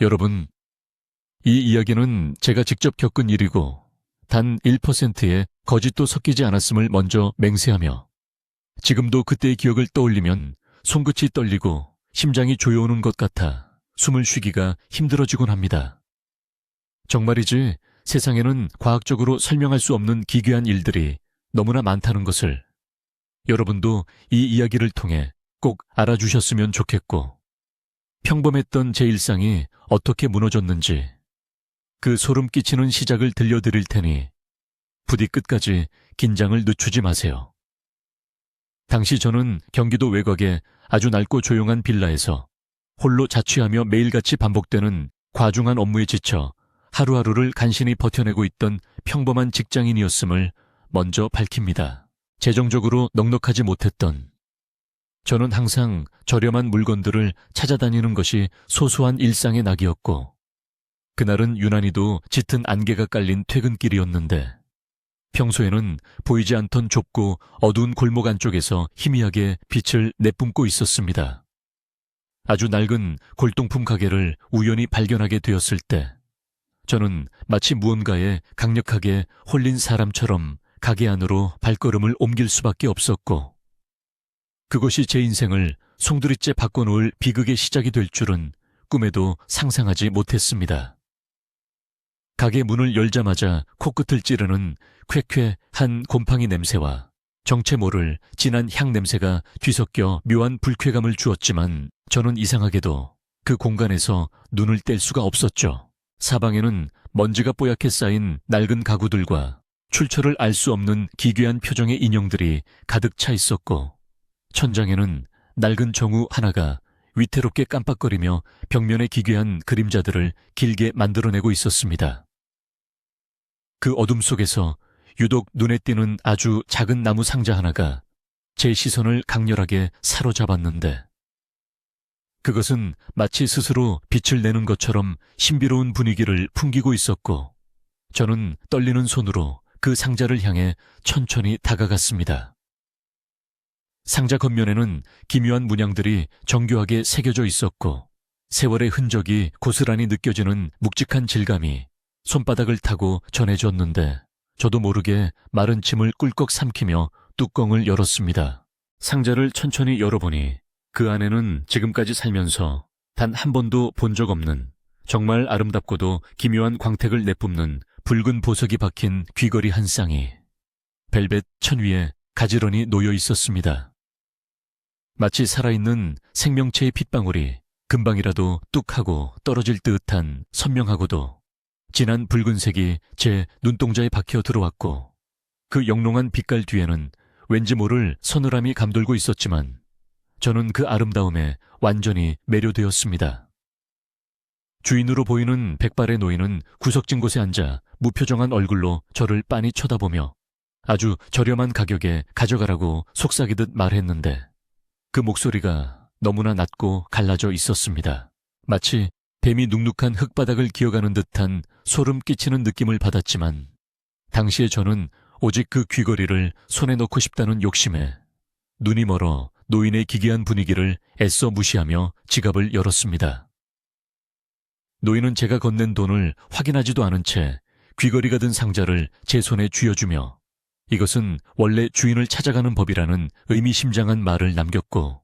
여러분, 이 이야기는 제가 직접 겪은 일이고 단 1%의 거짓도 섞이지 않았음을 먼저 맹세하며 지금도 그때의 기억을 떠올리면 손끝이 떨리고 심장이 조여오는 것 같아 숨을 쉬기가 힘들어지곤 합니다. 정말이지 세상에는 과학적으로 설명할 수 없는 기괴한 일들이 너무나 많다는 것을 여러분도 이 이야기를 통해 꼭 알아주셨으면 좋겠고, 평범했던 제 일상이 어떻게 무너졌는지 그 소름 끼치는 시작을 들려드릴 테니 부디 끝까지 긴장을 늦추지 마세요. 당시 저는 경기도 외곽의 아주 낡고 조용한 빌라에서 홀로 자취하며 매일같이 반복되는 과중한 업무에 지쳐 하루하루를 간신히 버텨내고 있던 평범한 직장인이었음을 먼저 밝힙니다. 재정적으로 넉넉하지 못했던, 저는 항상 저렴한 물건들을 찾아다니는 것이 소소한 일상의 낙이었고, 그날은 유난히도 짙은 안개가 깔린 퇴근길이었는데 평소에는 보이지 않던 좁고 어두운 골목 안쪽에서 희미하게 빛을 내뿜고 있었습니다. 아주 낡은 골동품 가게를 우연히 발견하게 되었을 때 저는 마치 무언가에 강력하게 홀린 사람처럼 가게 안으로 발걸음을 옮길 수밖에 없었고, 그것이 제 인생을 송두리째 바꿔놓을 비극의 시작이 될 줄은 꿈에도 상상하지 못했습니다. 가게 문을 열자마자 코끝을 찌르는 쾌쾌한 곰팡이 냄새와 정체 모를 진한 향 냄새가 뒤섞여 묘한 불쾌감을 주었지만 저는 이상하게도 그 공간에서 눈을 뗄 수가 없었죠. 사방에는 먼지가 뽀얗게 쌓인 낡은 가구들과 출처를 알 수 없는 기괴한 표정의 인형들이 가득 차 있었고, 천장에는 낡은 정우 하나가 위태롭게 깜빡거리며 벽면의 기괴한 그림자들을 길게 만들어내고 있었습니다. 그 어둠 속에서 유독 눈에 띄는 아주 작은 나무 상자 하나가 제 시선을 강렬하게 사로잡았는데, 그것은 마치 스스로 빛을 내는 것처럼 신비로운 분위기를 풍기고 있었고, 저는 떨리는 손으로 그 상자를 향해 천천히 다가갔습니다. 상자 겉면에는 기묘한 문양들이 정교하게 새겨져 있었고, 세월의 흔적이 고스란히 느껴지는 묵직한 질감이 손바닥을 타고 전해졌는데 저도 모르게 마른 침을 꿀꺽 삼키며 뚜껑을 열었습니다. 상자를 천천히 열어보니 그 안에는 지금까지 살면서 단 한 번도 본 적 없는 정말 아름답고도 기묘한 광택을 내뿜는 붉은 보석이 박힌 귀걸이 한 쌍이 벨벳 천 위에 가지런히 놓여 있었습니다. 마치 살아있는 생명체의 핏방울이 금방이라도 뚝 하고 떨어질 듯한 선명하고도 진한 붉은색이 제 눈동자에 박혀 들어왔고, 그 영롱한 빛깔 뒤에는 왠지 모를 서늘함이 감돌고 있었지만 저는 그 아름다움에 완전히 매료되었습니다. 주인으로 보이는 백발의 노인은 구석진 곳에 앉아 무표정한 얼굴로 저를 빤히 쳐다보며 아주 저렴한 가격에 가져가라고 속삭이듯 말했는데 그 목소리가 너무나 낮고 갈라져 있었습니다. 마치 뱀이 눅눅한 흙바닥을 기어가는 듯한 소름 끼치는 느낌을 받았지만 당시에 저는 오직 그 귀걸이를 손에 넣고 싶다는 욕심에 눈이 멀어 노인의 기괴한 분위기를 애써 무시하며 지갑을 열었습니다. 노인은 제가 건넨 돈을 확인하지도 않은 채 귀걸이가 든 상자를 제 손에 쥐어주며 이것은 원래 주인을 찾아가는 법이라는 의미심장한 말을 남겼고,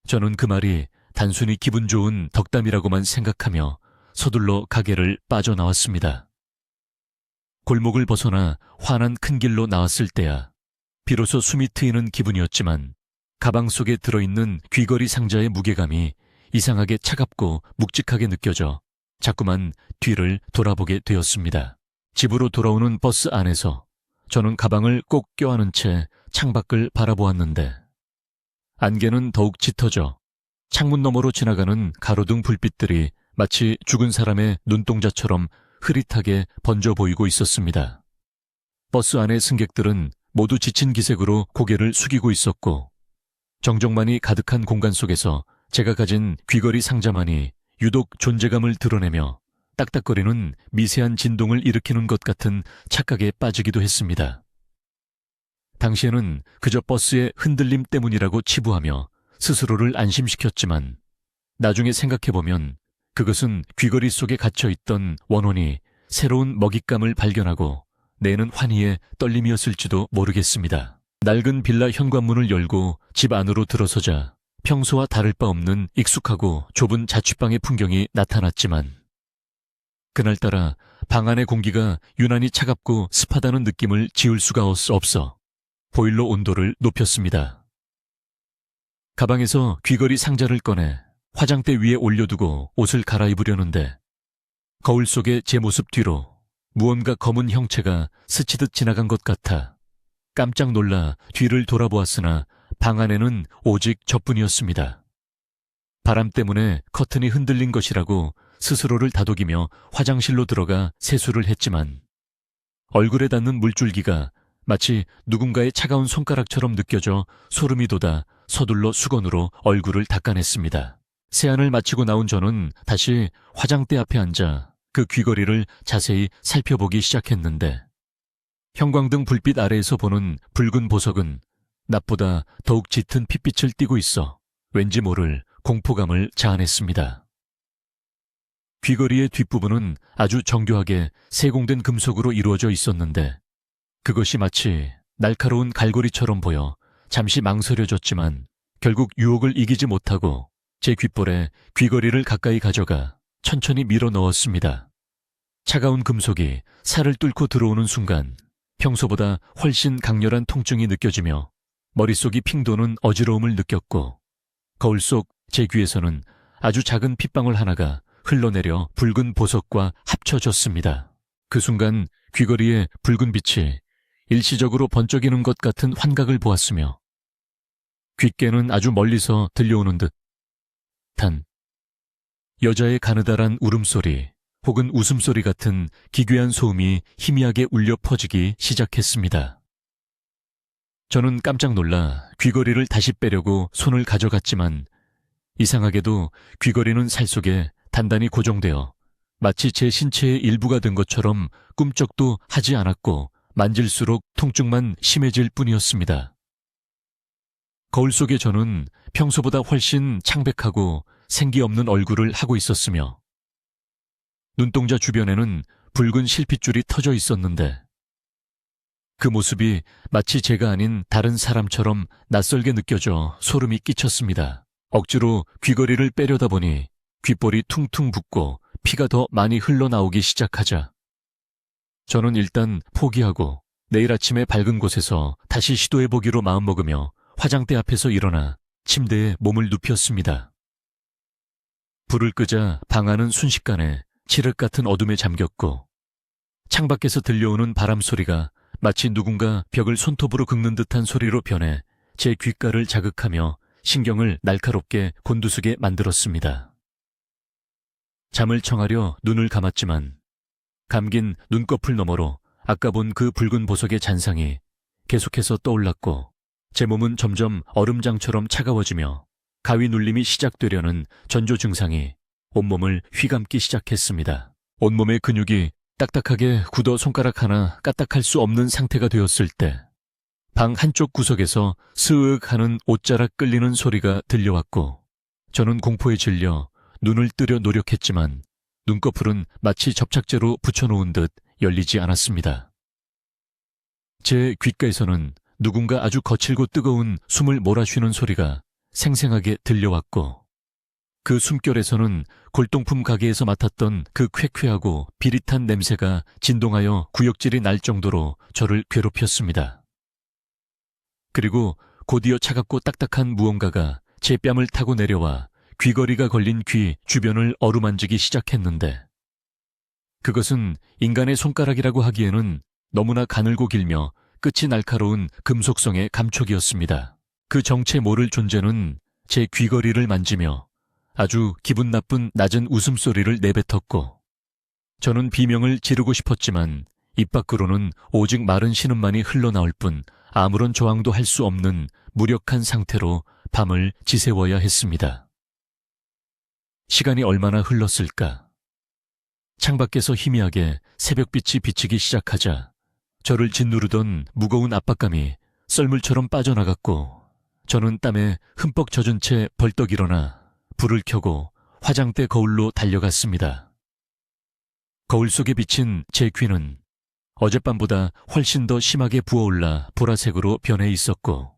저는 그 말이 단순히 기분 좋은 덕담이라고만 생각하며 서둘러 가게를 빠져나왔습니다. 골목을 벗어나 환한 큰 길로 나왔을 때야 비로소 숨이 트이는 기분이었지만 가방 속에 들어있는 귀걸이 상자의 무게감이 이상하게 차갑고 묵직하게 느껴져 자꾸만 뒤를 돌아보게 되었습니다. 집으로 돌아오는 버스 안에서 저는 가방을 꼭 껴안은 채 창밖을 바라보았는데 안개는 더욱 짙어져 창문 너머로 지나가는 가로등 불빛들이 마치 죽은 사람의 눈동자처럼 흐릿하게 번져 보이고 있었습니다. 버스 안의 승객들은 모두 지친 기색으로 고개를 숙이고 있었고, 정적만이 가득한 공간 속에서 제가 가진 귀걸이 상자만이 유독 존재감을 드러내며 딱딱거리는 미세한 진동을 일으키는 것 같은 착각에 빠지기도 했습니다. 당시에는 그저 버스의 흔들림 때문이라고 치부하며 스스로를 안심시켰지만 나중에 생각해보면 그것은 귀걸이 속에 갇혀있던 원혼이 새로운 먹잇감을 발견하고 내는 환희의 떨림이었을지도 모르겠습니다. 낡은 빌라 현관문을 열고 집 안으로 들어서자 평소와 다를 바 없는 익숙하고 좁은 자취방의 풍경이 나타났지만 그날따라 방 안의 공기가 유난히 차갑고 습하다는 느낌을 지울 수가 없어 보일러 온도를 높였습니다. 가방에서 귀걸이 상자를 꺼내 화장대 위에 올려두고 옷을 갈아입으려는데 거울 속의 제 모습 뒤로 무언가 검은 형체가 스치듯 지나간 것 같아 깜짝 놀라 뒤를 돌아보았으나 방 안에는 오직 저뿐이었습니다. 바람 때문에 커튼이 흔들린 것이라고 스스로를 다독이며 화장실로 들어가 세수를 했지만 얼굴에 닿는 물줄기가 마치 누군가의 차가운 손가락처럼 느껴져 소름이 돋아 서둘러 수건으로 얼굴을 닦아냈습니다. 세안을 마치고 나온 저는 다시 화장대 앞에 앉아 그 귀걸이를 자세히 살펴보기 시작했는데 형광등 불빛 아래에서 보는 붉은 보석은 낮보다 더욱 짙은 핏빛을 띠고 있어 왠지 모를 공포감을 자아냈습니다. 귀걸이의 뒷부분은 아주 정교하게 세공된 금속으로 이루어져 있었는데 그것이 마치 날카로운 갈고리처럼 보여 잠시 망설여졌지만 결국 유혹을 이기지 못하고 제 귓볼에 귀걸이를 가까이 가져가 천천히 밀어 넣었습니다. 차가운 금속이 살을 뚫고 들어오는 순간 평소보다 훨씬 강렬한 통증이 느껴지며 머릿속이 핑 도는 어지러움을 느꼈고 거울 속 제 귀에서는 아주 작은 핏방울 하나가 흘러내려 붉은 보석과 합쳐졌습니다. 그 순간 귀걸이의 붉은 빛이 일시적으로 번쩍이는 것 같은 환각을 보았으며 귓께는 아주 멀리서 들려오는 듯한 여자의 가느다란 울음소리 혹은 웃음소리 같은 기괴한 소음이 희미하게 울려 퍼지기 시작했습니다. 저는 깜짝 놀라 귀걸이를 다시 빼려고 손을 가져갔지만 이상하게도 귀걸이는 살 속에 단단히 고정되어 마치 제 신체의 일부가 된 것처럼 꿈쩍도 하지 않았고 만질수록 통증만 심해질 뿐이었습니다. 거울 속의 저는 평소보다 훨씬 창백하고 생기 없는 얼굴을 하고 있었으며 눈동자 주변에는 붉은 실핏줄이 터져 있었는데 그 모습이 마치 제가 아닌 다른 사람처럼 낯설게 느껴져 소름이 끼쳤습니다. 억지로 귀걸이를 빼려다 보니 귓볼이 퉁퉁 붓고 피가 더 많이 흘러나오기 시작하자 저는 일단 포기하고 내일 아침에 밝은 곳에서 다시 시도해보기로 마음먹으며 화장대 앞에서 일어나 침대에 몸을 눕혔습니다. 불을 끄자 방 안은 순식간에 칠흑 같은 어둠에 잠겼고 창밖에서 들려오는 바람 소리가 마치 누군가 벽을 손톱으로 긁는 듯한 소리로 변해 제 귓가를 자극하며 신경을 날카롭게 곤두서게 만들었습니다. 잠을 청하려 눈을 감았지만 감긴 눈꺼풀 너머로 아까 본 그 붉은 보석의 잔상이 계속해서 떠올랐고 제 몸은 점점 얼음장처럼 차가워지며 가위 눌림이 시작되려는 전조 증상이 온몸을 휘감기 시작했습니다. 온몸의 근육이 딱딱하게 굳어 손가락 하나 까딱할 수 없는 상태가 되었을 때 방 한쪽 구석에서 스윽 하는 옷자락 끌리는 소리가 들려왔고 저는 공포에 질려 눈을 뜨려 노력했지만 눈꺼풀은 마치 접착제로 붙여놓은 듯 열리지 않았습니다. 제 귓가에서는 누군가 아주 거칠고 뜨거운 숨을 몰아쉬는 소리가 생생하게 들려왔고 그 숨결에서는 골동품 가게에서 맡았던 그 쾌쾌하고 비릿한 냄새가 진동하여 구역질이 날 정도로 저를 괴롭혔습니다. 그리고 곧이어 차갑고 딱딱한 무언가가 제 뺨을 타고 내려와 귀걸이가 걸린 귀 주변을 어루만지기 시작했는데 그것은 인간의 손가락이라고 하기에는 너무나 가늘고 길며 끝이 날카로운 금속성의 감촉이었습니다. 그 정체 모를 존재는 제 귀걸이를 만지며 아주 기분 나쁜 낮은 웃음소리를 내뱉었고 저는 비명을 지르고 싶었지만 입 밖으로는 오직 마른 신음만이 흘러나올 뿐 아무런 저항도 할 수 없는 무력한 상태로 밤을 지새워야 했습니다. 시간이 얼마나 흘렀을까? 창밖에서 희미하게 새벽빛이 비치기 시작하자 저를 짓누르던 무거운 압박감이 썰물처럼 빠져나갔고 저는 땀에 흠뻑 젖은 채 벌떡 일어나 불을 켜고 화장대 거울로 달려갔습니다. 거울 속에 비친 제 귀는 어젯밤보다 훨씬 더 심하게 부어올라 보라색으로 변해 있었고,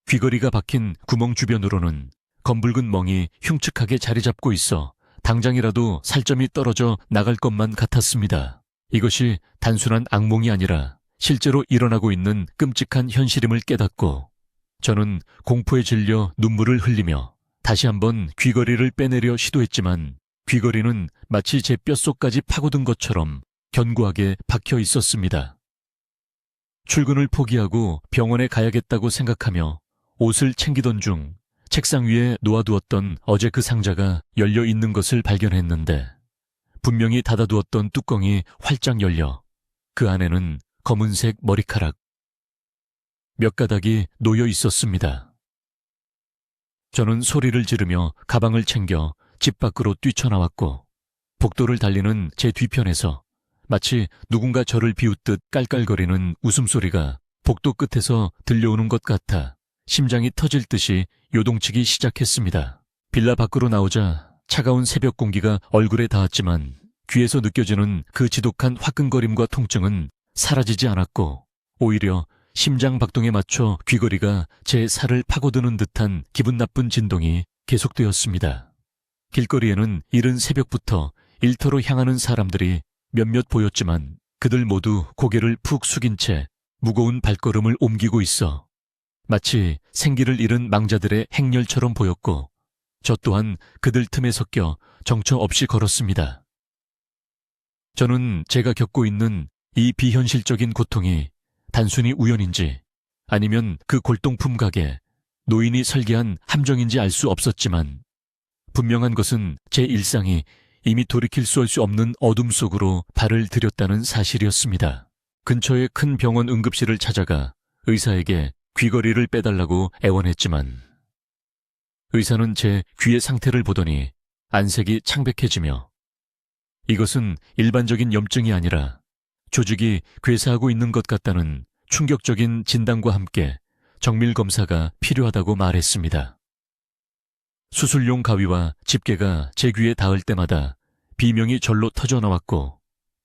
귀걸이가 박힌 구멍 주변으로는 검붉은 멍이 흉측하게 자리 잡고 있어 당장이라도 살점이 떨어져 나갈 것만 같았습니다. 이것이 단순한 악몽이 아니라 실제로 일어나고 있는 끔찍한 현실임을 깨닫고 저는 공포에 질려 눈물을 흘리며 다시 한번 귀걸이를 빼내려 시도했지만 귀걸이는 마치 제 뼛속까지 파고든 것처럼 견고하게 박혀 있었습니다. 출근을 포기하고 병원에 가야겠다고 생각하며 옷을 챙기던 중 책상 위에 놓아두었던 어제 그 상자가 열려 있는 것을 발견했는데, 분명히 닫아두었던 뚜껑이 활짝 열려 그 안에는 검은색 머리카락 몇 가닥이 놓여 있었습니다. 저는 소리를 지르며 가방을 챙겨 집 밖으로 뛰쳐나왔고, 복도를 달리는 제 뒤편에서 마치 누군가 저를 비웃듯 깔깔거리는 웃음소리가 복도 끝에서 들려오는 것 같아 심장이 터질 듯이 요동치기 시작했습니다. 빌라 밖으로 나오자 차가운 새벽 공기가 얼굴에 닿았지만 귀에서 느껴지는 그 지독한 화끈거림과 통증은 사라지지 않았고, 오히려 심장 박동에 맞춰 귀걸이가 제 살을 파고드는 듯한 기분 나쁜 진동이 계속되었습니다. 길거리에는 이른 새벽부터 일터로 향하는 사람들이 몇몇 보였지만 그들 모두 고개를 푹 숙인 채 무거운 발걸음을 옮기고 있어 마치 생기를 잃은 망자들의 행렬처럼 보였고, 저 또한 그들 틈에 섞여 정처 없이 걸었습니다. 저는 제가 겪고 있는 이 비현실적인 고통이 단순히 우연인지 아니면 그 골동품 가게 노인이 설계한 함정인지 알 수 없었지만, 분명한 것은 제 일상이 이미 돌이킬 수 없는 어둠 속으로 발을 들였다는 사실이었습니다. 근처의 큰 병원 응급실을 찾아가 의사에게 귀걸이를 빼달라고 애원했지만, 의사는 제 귀의 상태를 보더니 안색이 창백해지며 이것은 일반적인 염증이 아니라 조직이 괴사하고 있는 것 같다는 충격적인 진단과 함께 정밀 검사가 필요하다고 말했습니다. 수술용 가위와 집게가 제 귀에 닿을 때마다 비명이 절로 터져나왔고,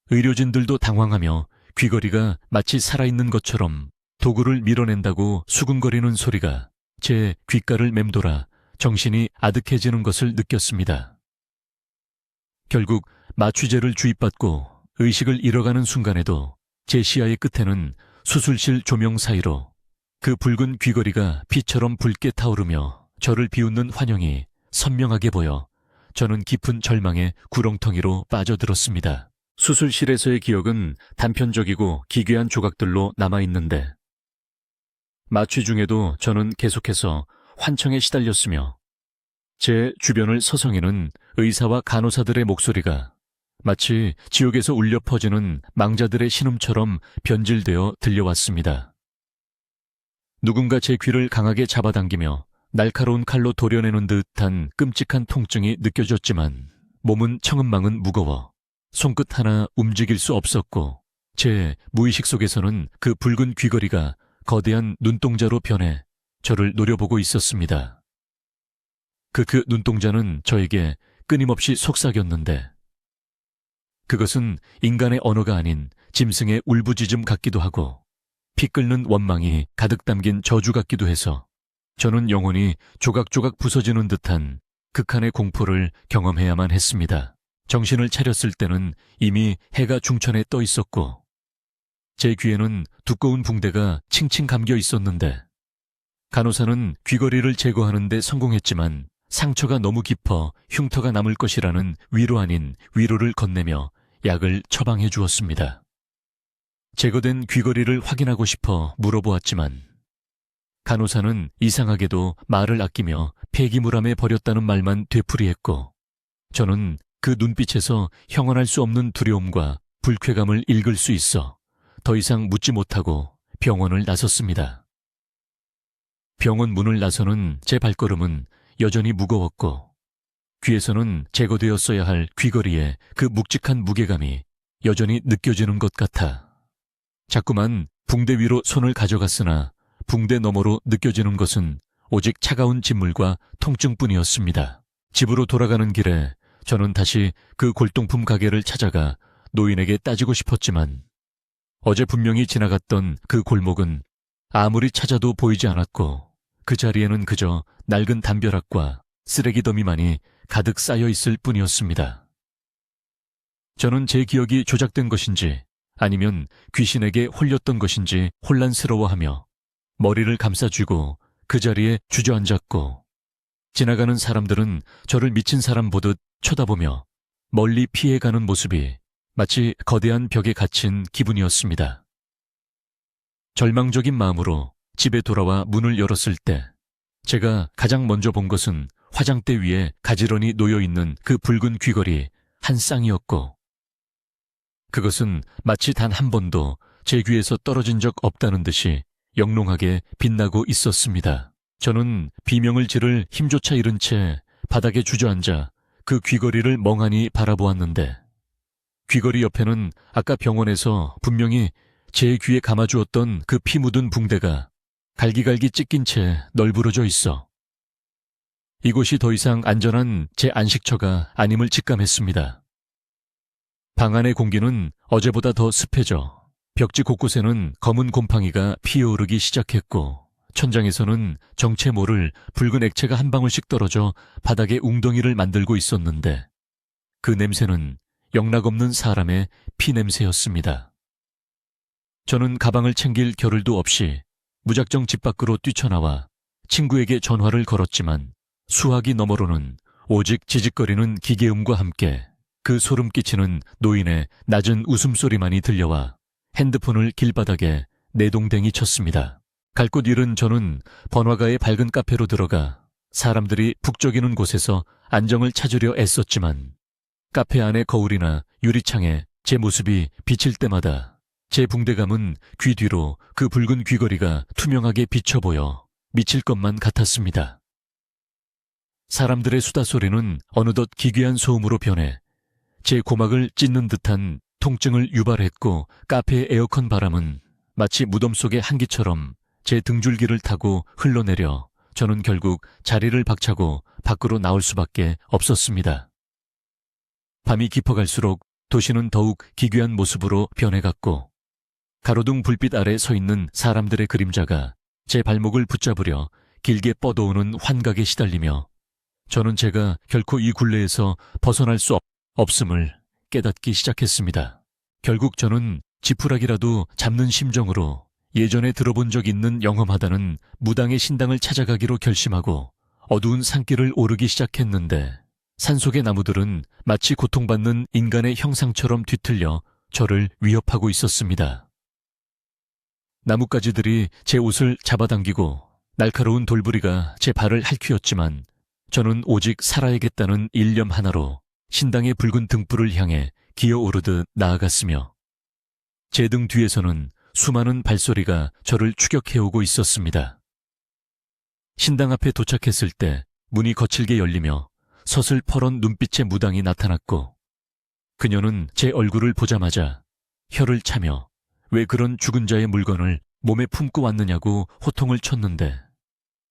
의료진들도 당황하며 귀걸이가 마치 살아있는 것처럼 도구를 밀어낸다고 수근거리는 소리가 제 귓가를 맴돌아 정신이 아득해지는 것을 느꼈습니다. 결국 마취제를 주입받고 의식을 잃어가는 순간에도 제 시야의 끝에는 수술실 조명 사이로 그 붉은 귀걸이가 피처럼 붉게 타오르며 저를 비웃는 환영이 선명하게 보여 저는 깊은 절망의 구렁텅이로 빠져들었습니다. 수술실에서의 기억은 단편적이고 기괴한 조각들로 남아있는데, 마취 중에도 저는 계속해서 환청에 시달렸으며 제 주변을 서성이는 의사와 간호사들의 목소리가 마치 지옥에서 울려 퍼지는 망자들의 신음처럼 변질되어 들려왔습니다. 누군가 제 귀를 강하게 잡아당기며 날카로운 칼로 도려내는 듯한 끔찍한 통증이 느껴졌지만 몸은 청은망은 무거워 손끝 하나 움직일 수 없었고, 제 무의식 속에서는 그 붉은 귀걸이가 거대한 눈동자로 변해 저를 노려보고 있었습니다. 그 눈동자는 저에게 끊임없이 속삭였는데, 그것은 인간의 언어가 아닌 짐승의 울부짖음 같기도 하고 피 끓는 원망이 가득 담긴 저주 같기도 해서 저는 영혼이 조각조각 부서지는 듯한 극한의 공포를 경험해야만 했습니다. 정신을 차렸을 때는 이미 해가 중천에 떠 있었고 제 귀에는 두꺼운 붕대가 칭칭 감겨 있었는데, 간호사는 귀걸이를 제거하는 데 성공했지만 상처가 너무 깊어 흉터가 남을 것이라는 위로 아닌 위로를 건네며 약을 처방해 주었습니다. 제거된 귀걸이를 확인하고 싶어 물어보았지만 간호사는 이상하게도 말을 아끼며 폐기물함에 버렸다는 말만 되풀이했고, 저는 그 눈빛에서 형언할 수 없는 두려움과 불쾌감을 읽을 수 있어 더 이상 묻지 못하고 병원을 나섰습니다. 병원 문을 나서는 제 발걸음은 여전히 무거웠고, 귀에서는 제거되었어야 할 귀걸이의 그 묵직한 무게감이 여전히 느껴지는 것 같아 자꾸만 붕대 위로 손을 가져갔으나 붕대 너머로 느껴지는 것은 오직 차가운 진물과 통증뿐이었습니다. 집으로 돌아가는 길에 저는 다시 그 골동품 가게를 찾아가 노인에게 따지고 싶었지만 어제 분명히 지나갔던 그 골목은 아무리 찾아도 보이지 않았고 그 자리에는 그저 낡은 담벼락과 쓰레기 더미만이 가득 쌓여 있을 뿐이었습니다. 저는 제 기억이 조작된 것인지 아니면 귀신에게 홀렸던 것인지 혼란스러워하며 머리를 감싸쥐고 그 자리에 주저앉았고 지나가는 사람들은 저를 미친 사람 보듯 쳐다보며 멀리 피해가는 모습이 마치 거대한 벽에 갇힌 기분이었습니다. 절망적인 마음으로 집에 돌아와 문을 열었을 때 제가 가장 먼저 본 것은 화장대 위에 가지런히 놓여있는 그 붉은 귀걸이 한 쌍이었고 그것은 마치 단 한 번도 제 귀에서 떨어진 적 없다는 듯이 영롱하게 빛나고 있었습니다. 저는 비명을 지를 힘조차 잃은 채 바닥에 주저앉아 그 귀걸이를 멍하니 바라보았는데 귀걸이 옆에는 아까 병원에서 분명히 제 귀에 감아주었던 그 피 묻은 붕대가 갈기갈기 찢긴 채 널브러져 있어 이곳이 더 이상 안전한 제 안식처가 아님을 직감했습니다. 방 안의 공기는 어제보다 더 습해져 벽지 곳곳에는 검은 곰팡이가 피어오르기 시작했고 천장에서는 정체 모를 붉은 액체가 한 방울씩 떨어져 바닥에 웅덩이를 만들고 있었는데 그 냄새는 영락없는 사람의 피 냄새였습니다. 저는 가방을 챙길 겨를도 없이 무작정 집 밖으로 뛰쳐나와 친구에게 전화를 걸었지만 수화기 너머로는 오직 지직거리는 기계음과 함께 그 소름 끼치는 노인의 낮은 웃음소리만이 들려와 핸드폰을 길바닥에 내동댕이 쳤습니다. 갈 곳 잃은 저는 번화가의 밝은 카페로 들어가 사람들이 북적이는 곳에서 안정을 찾으려 애썼지만 카페 안의 거울이나 유리창에 제 모습이 비칠 때마다 제 붕대감은 귀 뒤로 그 붉은 귀걸이가 투명하게 비쳐 보여 미칠 것만 같았습니다. 사람들의 수다 소리는 어느덧 기괴한 소음으로 변해 제 고막을 찢는 듯한 통증을 유발했고 카페의 에어컨 바람은 마치 무덤 속의 한기처럼 제 등줄기를 타고 흘러내려 저는 결국 자리를 박차고 밖으로 나올 수밖에 없었습니다. 밤이 깊어갈수록 도시는 더욱 기괴한 모습으로 변해갔고 가로등 불빛 아래 서 있는 사람들의 그림자가 제 발목을 붙잡으려 길게 뻗어오는 환각에 시달리며 저는 제가 결코 이 굴레에서 벗어날 수 없음을 깨닫기 시작했습니다. 결국 저는 지푸라기라도 잡는 심정으로 예전에 들어본 적 있는 영험하다는 무당의 신당을 찾아가기로 결심하고 어두운 산길을 오르기 시작했는데 산속의 나무들은 마치 고통받는 인간의 형상처럼 뒤틀려 저를 위협하고 있었습니다. 나뭇가지들이 제 옷을 잡아당기고 날카로운 돌부리가 제 발을 핥히었지만 저는 오직 살아야겠다는 일념 하나로 신당의 붉은 등불을 향해 기어오르듯 나아갔으며 제 등 뒤에서는 수많은 발소리가 저를 추격해오고 있었습니다. 신당 앞에 도착했을 때 문이 거칠게 열리며 서슬퍼런 눈빛의 무당이 나타났고 그녀는 제 얼굴을 보자마자 혀를 차며 왜 그런 죽은 자의 물건을 몸에 품고 왔느냐고 호통을 쳤는데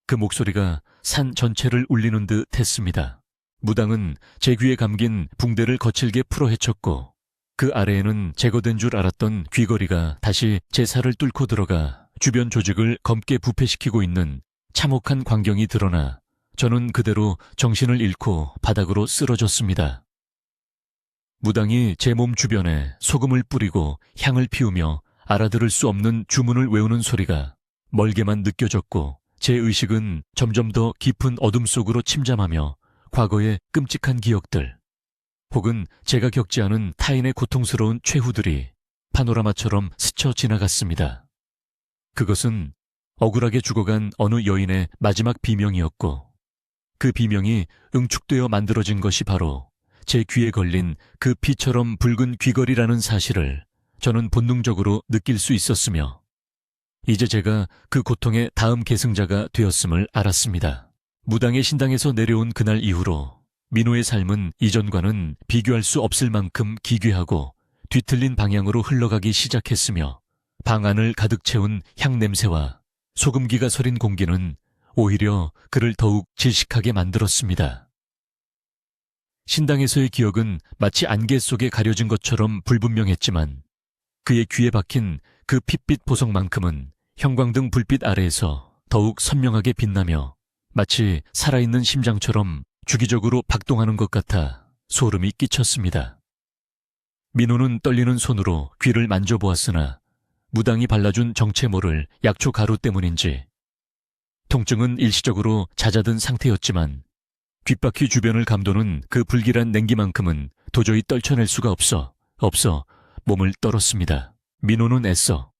그 목소리가 산 전체를 울리는 듯 했습니다. 무당은 제 귀에 감긴 붕대를 거칠게 풀어 헤쳤고 그 아래에는 제거된 줄 알았던 귀걸이가 다시 제 살을 뚫고 들어가 주변 조직을 검게 부패시키고 있는 참혹한 광경이 드러나 저는 그대로 정신을 잃고 바닥으로 쓰러졌습니다. 무당이 제 몸 주변에 소금을 뿌리고 향을 피우며 알아들을 수 없는 주문을 외우는 소리가 멀게만 느껴졌고 제 의식은 점점 더 깊은 어둠 속으로 침잠하며 과거의 끔찍한 기억들 혹은 제가 겪지 않은 타인의 고통스러운 최후들이 파노라마처럼 스쳐 지나갔습니다. 그것은 억울하게 죽어간 어느 여인의 마지막 비명이었고 그 비명이 응축되어 만들어진 것이 바로 제 귀에 걸린 그 피처럼 붉은 귀걸이라는 사실을 저는 본능적으로 느낄 수 있었으며 이제 제가 그 고통의 다음 계승자가 되었음을 알았습니다. 무당의 신당에서 내려온 그날 이후로 민호의 삶은 이전과는 비교할 수 없을 만큼 기괴하고 뒤틀린 방향으로 흘러가기 시작했으며 방 안을 가득 채운 향 냄새와 소금기가 서린 공기는 오히려 그를 더욱 질식하게 만들었습니다. 신당에서의 기억은 마치 안개 속에 가려진 것처럼 불분명했지만 그의 귀에 박힌 그 핏빛 보석만큼은 형광등 불빛 아래에서 더욱 선명하게 빛나며 마치 살아있는 심장처럼 주기적으로 박동하는 것 같아 소름이 끼쳤습니다. 민호는 떨리는 손으로 귀를 만져보았으나 무당이 발라준 정체 모를 약초 가루 때문인지 통증은 일시적으로 잦아든 상태였지만 귓바퀴 주변을 감도는 그 불길한 냉기만큼은 도저히 떨쳐낼 수가 없어 몸을 떨었습니다. 민호는 애써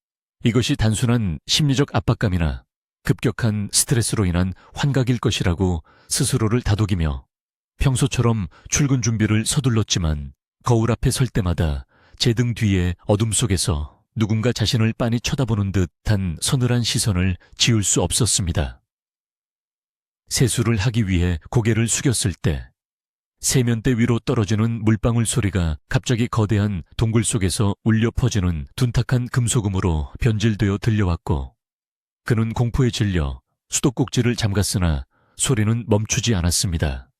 이것이 단순한 심리적 압박감이나 급격한 스트레스로 인한 환각일 것이라고 스스로를 다독이며 평소처럼 출근 준비를 서둘렀지만 거울 앞에 설 때마다 제 등 뒤에 어둠 속에서 누군가 자신을 빤히 쳐다보는 듯한 서늘한 시선을 지울 수 없었습니다. 세수를 하기 위해 고개를 숙였을 때 세면대 위로 떨어지는 물방울 소리가 갑자기 거대한 동굴 속에서 울려 퍼지는 둔탁한 금소금으로 변질되어 들려왔고 그는 공포에 질려 수도꼭지를 잠갔으나 소리는 멈추지 않았습니다.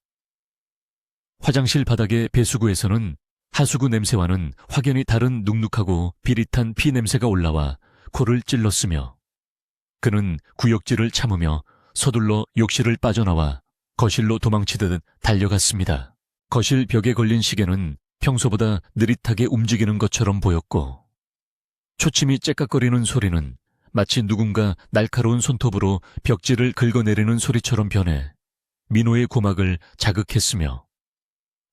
화장실 바닥의 배수구에서는 하수구 냄새와는 확연히 다른 눅눅하고 비릿한 피 냄새가 올라와 코를 찔렀으며 그는 구역질을 참으며 서둘러 욕실을 빠져나와 거실로 도망치듯 달려갔습니다. 거실 벽에 걸린 시계는 평소보다 느릿하게 움직이는 것처럼 보였고 초침이 째깍거리는 소리는 마치 누군가 날카로운 손톱으로 벽지를 긁어내리는 소리처럼 변해 민호의 고막을 자극했으며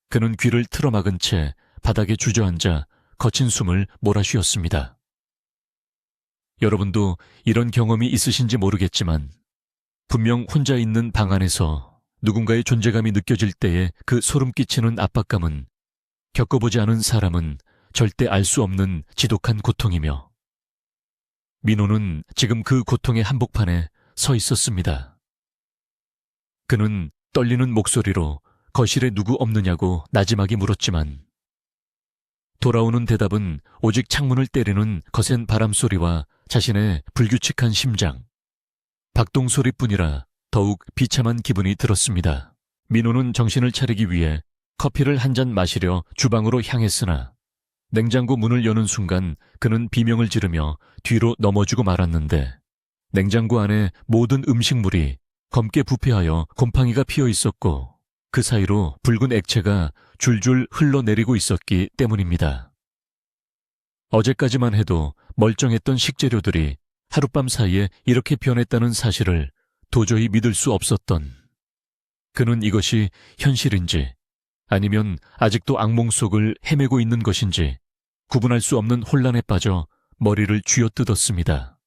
그는 귀를 틀어막은 채 바닥에 주저앉아 거친 숨을 몰아쉬었습니다. 여러분도 이런 경험이 있으신지 모르겠지만 분명 혼자 있는 방 안에서 누군가의 존재감이 느껴질 때의 그 소름 끼치는 압박감은 겪어보지 않은 사람은 절대 알 수 없는 지독한 고통이며 민호는 지금 그 고통의 한복판에 서 있었습니다. 그는 떨리는 목소리로 거실에 누구 없느냐고 나지막이 물었지만 돌아오는 대답은 오직 창문을 때리는 거센 바람소리와 자신의 불규칙한 심장, 박동 소리뿐이라 더욱 비참한 기분이 들었습니다. 민호는 정신을 차리기 위해 커피를 한 잔 마시려 주방으로 향했으나 냉장고 문을 여는 순간 그는 비명을 지르며 뒤로 넘어지고 말았는데 냉장고 안에 모든 음식물이 검게 부패하여 곰팡이가 피어 있었고 그 사이로 붉은 액체가 줄줄 흘러내리고 있었기 때문입니다. 어제까지만 해도 멀쩡했던 식재료들이 하룻밤 사이에 이렇게 변했다는 사실을 도저히 믿을 수 없었던 그는 이것이 현실인지 아니면 아직도 악몽 속을 헤매고 있는 것인지 구분할 수 없는 혼란에 빠져 머리를 쥐어뜯었습니다.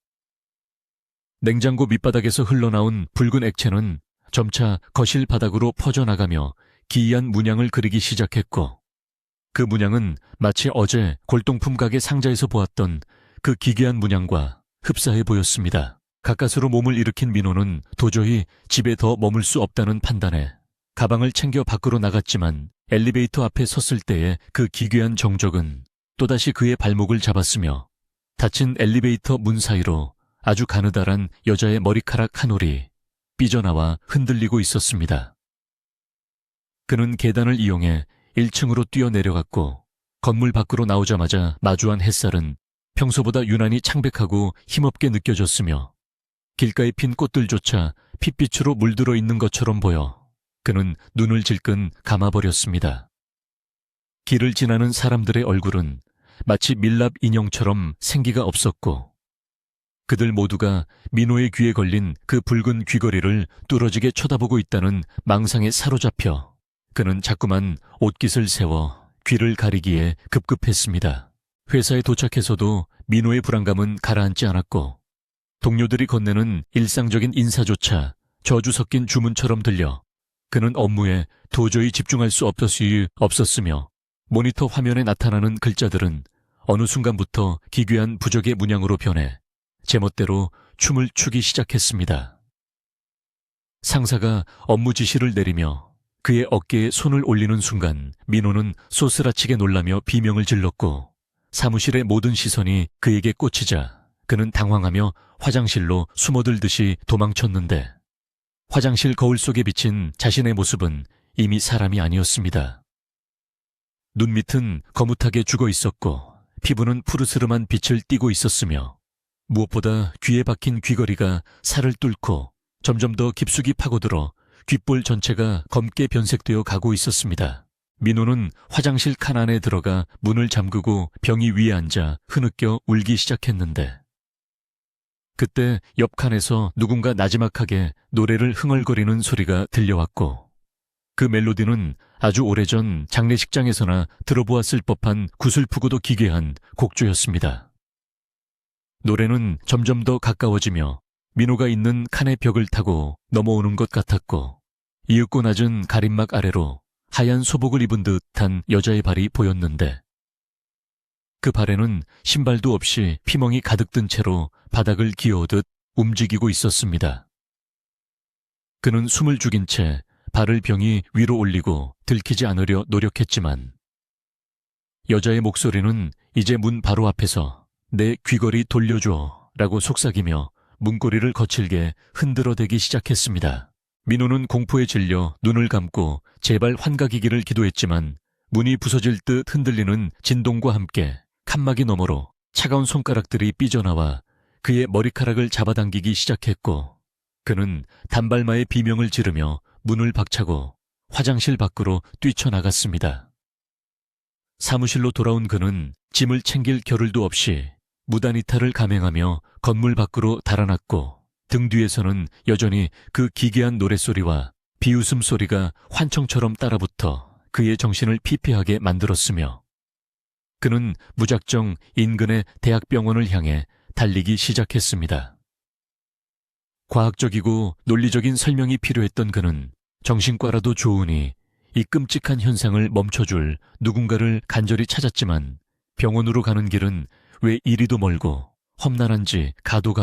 냉장고 밑바닥에서 흘러나온 붉은 액체는 점차 거실 바닥으로 퍼져나가며 기이한 문양을 그리기 시작했고 그 문양은 마치 어제 골동품 가게 상자에서 보았던 그 기괴한 문양과 흡사해 보였습니다. 가까스로 몸을 일으킨 민호는 도저히 집에 더 머물 수 없다는 판단에 가방을 챙겨 밖으로 나갔지만 엘리베이터 앞에 섰을 때의 그 기괴한 정적은 또다시 그의 발목을 잡았으며 닫힌 엘리베이터 문 사이로 아주 가느다란 여자의 머리카락 한 올이 삐져나와 흔들리고 있었습니다. 그는 계단을 이용해 1층으로 뛰어내려갔고 건물 밖으로 나오자마자 마주한 햇살은 평소보다 유난히 창백하고 힘없게 느껴졌으며 길가에 핀 꽃들조차 핏빛으로 물들어 있는 것처럼 보여 그는 눈을 질끈 감아버렸습니다. 길을 지나는 사람들의 얼굴은 마치 밀랍 인형처럼 생기가 없었고 그들 모두가 민호의 귀에 걸린 그 붉은 귀걸이를 뚫어지게 쳐다보고 있다는 망상에 사로잡혀 그는 자꾸만 옷깃을 세워 귀를 가리기에 급급했습니다. 회사에 도착해서도 민호의 불안감은 가라앉지 않았고 동료들이 건네는 일상적인 인사조차 저주 섞인 주문처럼 들려 그는 업무에 도저히 집중할 수 없었으며 모니터 화면에 나타나는 글자들은 어느 순간부터 기괴한 부적의 문양으로 변해 제멋대로 춤을 추기 시작했습니다. 상사가 업무 지시를 내리며 그의 어깨에 손을 올리는 순간 민호는 소스라치게 놀라며 비명을 질렀고 사무실의 모든 시선이 그에게 꽂히자 그는 당황하며 화장실로 숨어들듯이 도망쳤는데 화장실 거울 속에 비친 자신의 모습은 이미 사람이 아니었습니다. 눈 밑은 거뭇하게 죽어 있었고 피부는 푸르스름한 빛을 띠고 있었으며 무엇보다 귀에 박힌 귀걸이가 살을 뚫고 점점 더 깊숙이 파고들어 귓볼 전체가 검게 변색되어 가고 있었습니다. 민호는 화장실 칸 안에 들어가 문을 잠그고 병이 위에 앉아 흐느껴 울기 시작했는데 그때 옆 칸에서 누군가 나지막하게 노래를 흥얼거리는 소리가 들려왔고 그 멜로디는 아주 오래전 장례식장에서나 들어보았을 법한 구슬프고도 기괴한 곡조였습니다. 노래는 점점 더 가까워지며 민호가 있는 칸의 벽을 타고 넘어오는 것 같았고 이윽고 낮은 가림막 아래로 하얀 소복을 입은 듯한 여자의 발이 보였는데 그 발에는 신발도 없이 피멍이 가득 든 채로 바닥을 기어오듯 움직이고 있었습니다. 그는 숨을 죽인 채 발을 병이 위로 올리고 들키지 않으려 노력했지만 여자의 목소리는 이제 문 바로 앞에서 내 귀걸이 돌려줘 라고 속삭이며 문고리를 거칠게 흔들어대기 시작했습니다. 민호는 공포에 질려 눈을 감고 제발 환각이기를 기도했지만 문이 부서질 듯 흔들리는 진동과 함께 칸막이 너머로 차가운 손가락들이 삐져나와 그의 머리카락을 잡아당기기 시작했고 그는 단발마의 비명을 지르며 문을 박차고 화장실 밖으로 뛰쳐나갔습니다. 사무실로 돌아온 그는 짐을 챙길 겨를도 없이 무단이탈을 감행하며 건물 밖으로 달아났고 등 뒤에서는 여전히 그 기괴한 노랫소리와 비웃음 소리가 환청처럼 따라붙어 그의 정신을 피폐하게 만들었으며 그는 무작정 인근의 대학병원을 향해 달리기 시작했습니다. 과학적이고 논리적인 설명이 필요했던 그는 정신과라도 좋으니 이 끔찍한 현상을 멈춰줄 누군가를 간절히 찾았지만 병원으로 가는 길은 왜 이리도 멀고 험난한지 가도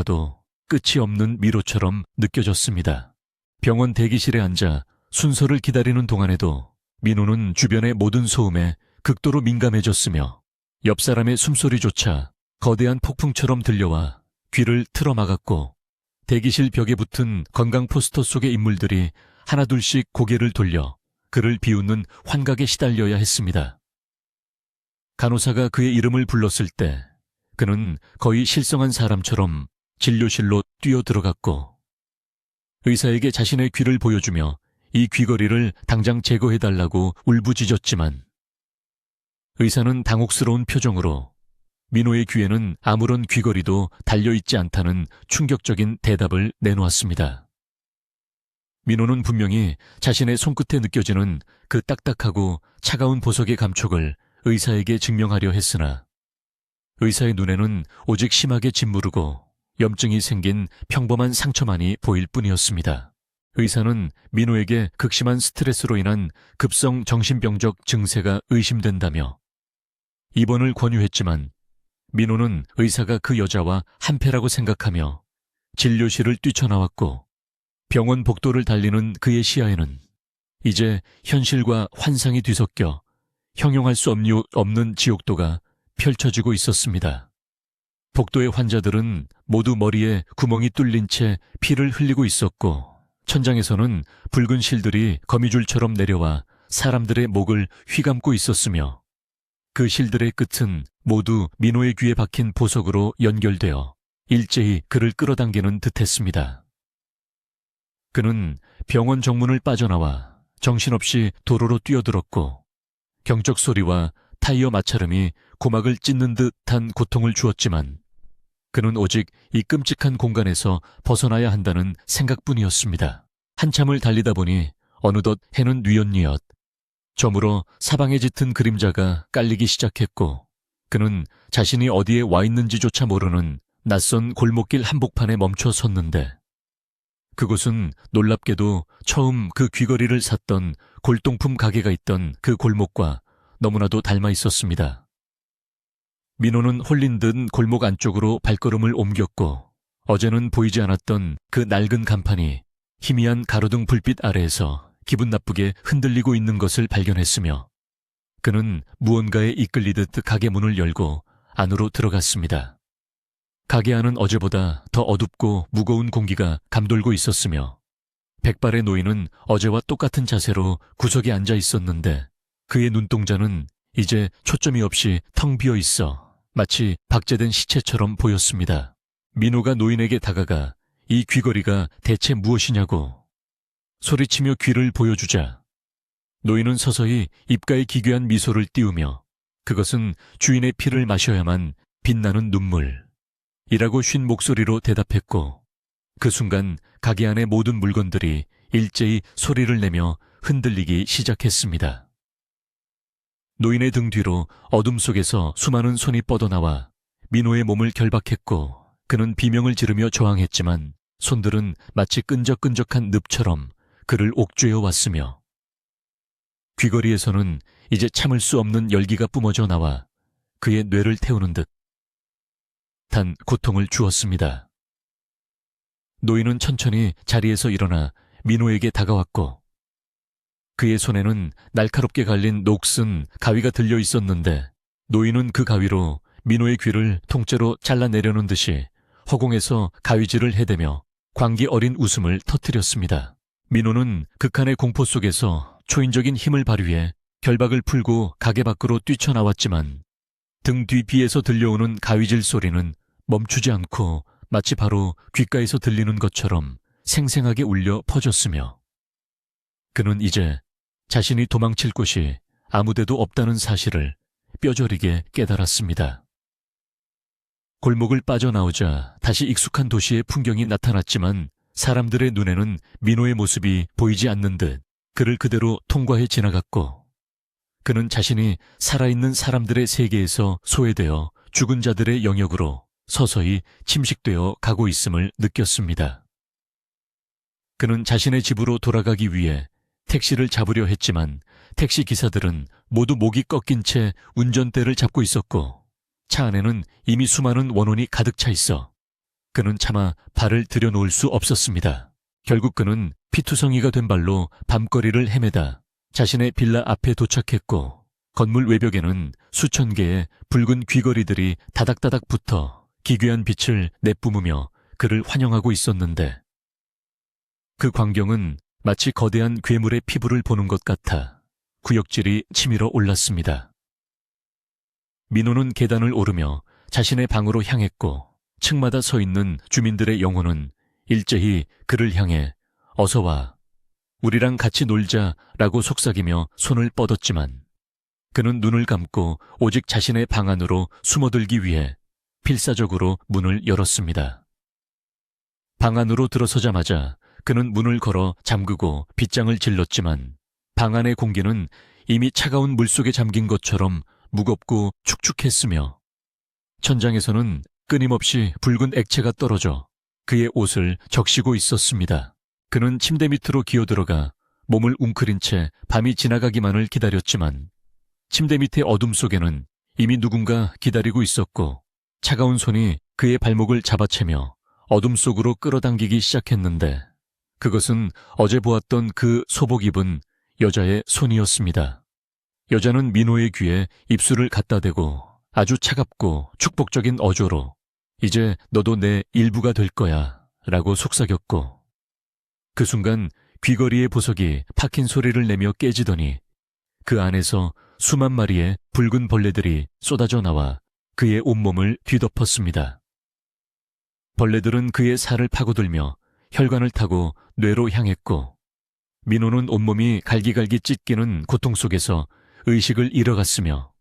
끝이 없는 미로처럼 느껴졌습니다. 병원 대기실에 앉아 순서를 기다리는 동안에도 민호는 주변의 모든 소음에 극도로 민감해졌으며 옆 사람의 숨소리조차 거대한 폭풍처럼 들려와 귀를 틀어막았고 대기실 벽에 붙은 건강 포스터 속의 인물들이 하나둘씩 고개를 돌려 그를 비웃는 환각에 시달려야 했습니다. 간호사가 그의 이름을 불렀을 때 그는 거의 실성한 사람처럼 진료실로 뛰어들어갔고 의사에게 자신의 귀를 보여주며 이 귀걸이를 당장 제거해달라고 울부짖었지만 의사는 당혹스러운 표정으로 민호의 귀에는 아무런 귀걸이도 달려있지 않다는 충격적인 대답을 내놓았습니다. 민호는 분명히 자신의 손끝에 느껴지는 그 딱딱하고 차가운 보석의 감촉을 의사에게 증명하려 했으나 의사의 눈에는 오직 심하게 짓무르고 염증이 생긴 평범한 상처만이 보일 뿐이었습니다. 의사는 민호에게 극심한 스트레스로 인한 급성 정신병적 증세가 의심된다며 입원을 권유했지만 민호는 의사가 그 여자와 한패라고 생각하며 진료실을 뛰쳐나왔고 병원 복도를 달리는 그의 시야에는 이제 현실과 환상이 뒤섞여 형용할 수 없는 지옥도가 펼쳐지고 있었습니다. 복도의 환자들은 모두 머리에 구멍이 뚫린 채 피를 흘리고 있었고 천장에서는 붉은 실들이 거미줄처럼 내려와 사람들의 목을 휘감고 있었으며 그 실들의 끝은 모두 민호의 귀에 박힌 보석으로 연결되어 일제히 그를 끌어당기는 듯했습니다. 그는 병원 정문을 빠져나와 정신없이 도로로 뛰어들었고 경적 소리와 타이어 마찰음이 고막을 찢는 듯한 고통을 주었지만 그는 오직 이 끔찍한 공간에서 벗어나야 한다는 생각뿐이었습니다. 한참을 달리다 보니 어느덧 해는 뉘엿뉘엿 저물어 사방에 짙은 그림자가 깔리기 시작했고 그는 자신이 어디에 와 있는지조차 모르는 낯선 골목길 한복판에 멈춰 섰는데 그곳은 놀랍게도 처음 그 귀걸이를 샀던 골동품 가게가 있던 그 골목과 너무나도 닮아 있었습니다. 민호는 홀린 듯 골목 안쪽으로 발걸음을 옮겼고 어제는 보이지 않았던 그 낡은 간판이 희미한 가로등 불빛 아래에서 기분 나쁘게 흔들리고 있는 것을 발견했으며 그는 무언가에 이끌리듯 가게 문을 열고 안으로 들어갔습니다. 가게 안은 어제보다 더 어둡고 무거운 공기가 감돌고 있었으며 백발의 노인은 어제와 똑같은 자세로 구석에 앉아 있었는데 그의 눈동자는 이제 초점이 없이 텅 비어 있어 마치 박제된 시체처럼 보였습니다. 민호가 노인에게 다가가 이 귀걸이가 대체 무엇이냐고 소리치며 귀를 보여주자 노인은 서서히 입가에 기괴한 미소를 띄우며 그것은 주인의 피를 마셔야만 빛나는 눈물이라고 쉰 목소리로 대답했고 그 순간 가게 안의 모든 물건들이 일제히 소리를 내며 흔들리기 시작했습니다. 노인의 등 뒤로 어둠 속에서 수많은 손이 뻗어나와 민호의 몸을 결박했고 그는 비명을 지르며 저항했지만 손들은 마치 끈적끈적한 늪처럼 그를 옥죄어 왔으며 귀걸이에서는 이제 참을 수 없는 열기가 뿜어져 나와 그의 뇌를 태우는 듯 단 고통을 주었습니다. 노인은 천천히 자리에서 일어나 민호에게 다가왔고 그의 손에는 날카롭게 갈린 녹슨 가위가 들려 있었는데 노인은 그 가위로 민호의 귀를 통째로 잘라내려는 듯이 허공에서 가위질을 해대며 광기 어린 웃음을 터뜨렸습니다. 민호는 극한의 공포 속에서 초인적인 힘을 발휘해 결박을 풀고 가게 밖으로 뛰쳐나왔지만 등 뒤 비에서 들려오는 가위질 소리는 멈추지 않고 마치 바로 귓가에서 들리는 것처럼 생생하게 울려 퍼졌으며 그는 이제 자신이 도망칠 곳이 아무데도 없다는 사실을 뼈저리게 깨달았습니다. 골목을 빠져나오자 다시 익숙한 도시의 풍경이 나타났지만 사람들의 눈에는 민호의 모습이 보이지 않는 듯 그를 그대로 통과해 지나갔고 그는 자신이 살아있는 사람들의 세계에서 소외되어 죽은 자들의 영역으로 서서히 침식되어 가고 있음을 느꼈습니다. 그는 자신의 집으로 돌아가기 위해 택시를 잡으려 했지만 택시 기사들은 모두 목이 꺾인 채 운전대를 잡고 있었고 차 안에는 이미 수많은 원혼이 가득 차 있어 그는 차마 발을 들여놓을 수 없었습니다. 결국 그는 피투성이가 된 발로 밤거리를 헤매다 자신의 빌라 앞에 도착했고 건물 외벽에는 수천 개의 붉은 귀걸이들이 다닥다닥 붙어 기괴한 빛을 내뿜으며 그를 환영하고 있었는데 그 광경은 마치 거대한 괴물의 피부를 보는 것 같아 구역질이 치밀어 올랐습니다. 민호는 계단을 오르며 자신의 방으로 향했고 층마다 서 있는 주민들의 영혼은 일제히 그를 향해 어서 와, 우리랑 같이 놀자라고 속삭이며 손을 뻗었지만 그는 눈을 감고 오직 자신의 방 안으로 숨어들기 위해 필사적으로 문을 열었습니다. 방 안으로 들어서자마자 그는 문을 걸어 잠그고 빗장을 질렀지만 방 안의 공기는 이미 차가운 물속에 잠긴 것처럼 무겁고 축축했으며 천장에서는 끊임없이 붉은 액체가 떨어져 그의 옷을 적시고 있었습니다. 그는 침대 밑으로 기어들어가 몸을 웅크린 채 밤이 지나가기만을 기다렸지만 침대 밑의 어둠 속에는 이미 누군가 기다리고 있었고 차가운 손이 그의 발목을 잡아채며 어둠 속으로 끌어당기기 시작했는데 그것은 어제 보았던 그 소복 입은 여자의 손이었습니다. 여자는 민호의 귀에 입술을 갖다 대고 아주 차갑고 축복적인 어조로 이제 너도 내 일부가 될 거야 라고 속삭였고 그 순간 귀걸이의 보석이 박힌 소리를 내며 깨지더니 그 안에서 수만 마리의 붉은 벌레들이 쏟아져 나와 그의 온몸을 뒤덮었습니다. 벌레들은 그의 살을 파고들며 혈관을 타고 뇌로 향했고 민호는 온몸이 갈기갈기 찢기는 고통 속에서 의식을 잃어갔으며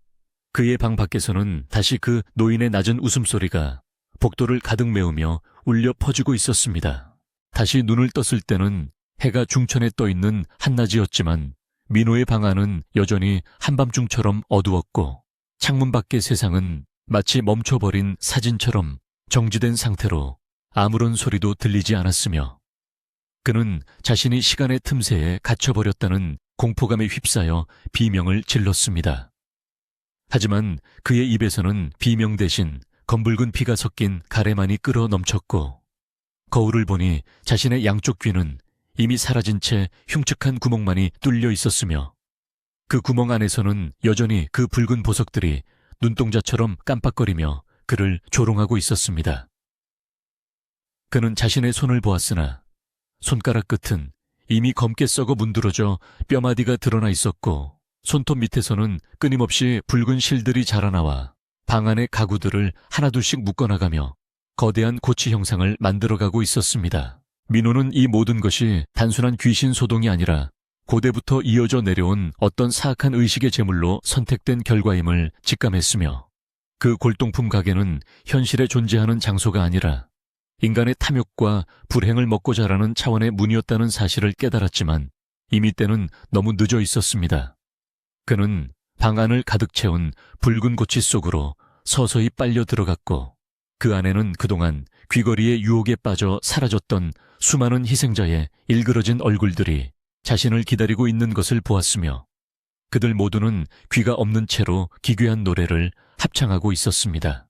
그의 방 밖에서는 다시 그 노인의 낮은 웃음소리가 복도를 가득 메우며 울려 퍼지고 있었습니다. 다시 눈을 떴을 때는 해가 중천에 떠 있는 한낮이었지만 민호의 방 안은 여전히 한밤중처럼 어두웠고 창문 밖의 세상은 마치 멈춰버린 사진처럼 정지된 상태로 아무런 소리도 들리지 않았으며 그는 자신이 시간의 틈새에 갇혀버렸다는 공포감에 휩싸여 비명을 질렀습니다. 하지만 그의 입에서는 비명 대신 검붉은 피가 섞인 가래만이 끓어 넘쳤고 거울을 보니 자신의 양쪽 귀는 이미 사라진 채 흉측한 구멍만이 뚫려 있었으며 그 구멍 안에서는 여전히 그 붉은 보석들이 눈동자처럼 깜빡거리며 그를 조롱하고 있었습니다. 그는 자신의 손을 보았으나 손가락 끝은 이미 검게 썩어 문드러져 뼈마디가 드러나 있었고 손톱 밑에서는 끊임없이 붉은 실들이 자라나와 방 안의 가구들을 하나둘씩 묶어나가며 거대한 고치 형상을 만들어가고 있었습니다. 민호는 이 모든 것이 단순한 귀신 소동이 아니라 고대부터 이어져 내려온 어떤 사악한 의식의 제물로 선택된 결과임을 직감했으며 그 골동품 가게는 현실에 존재하는 장소가 아니라 인간의 탐욕과 불행을 먹고 자라는 차원의 문이었다는 사실을 깨달았지만 이미 때는 너무 늦어 있었습니다. 그는 방 안을 가득 채운 붉은 고치 속으로 서서히 빨려 들어갔고 그 안에는 그동안 귀걸이의 유혹에 빠져 사라졌던 수많은 희생자의 일그러진 얼굴들이 자신을 기다리고 있는 것을 보았으며 그들 모두는 귀가 없는 채로 기괴한 노래를 합창하고 있었습니다.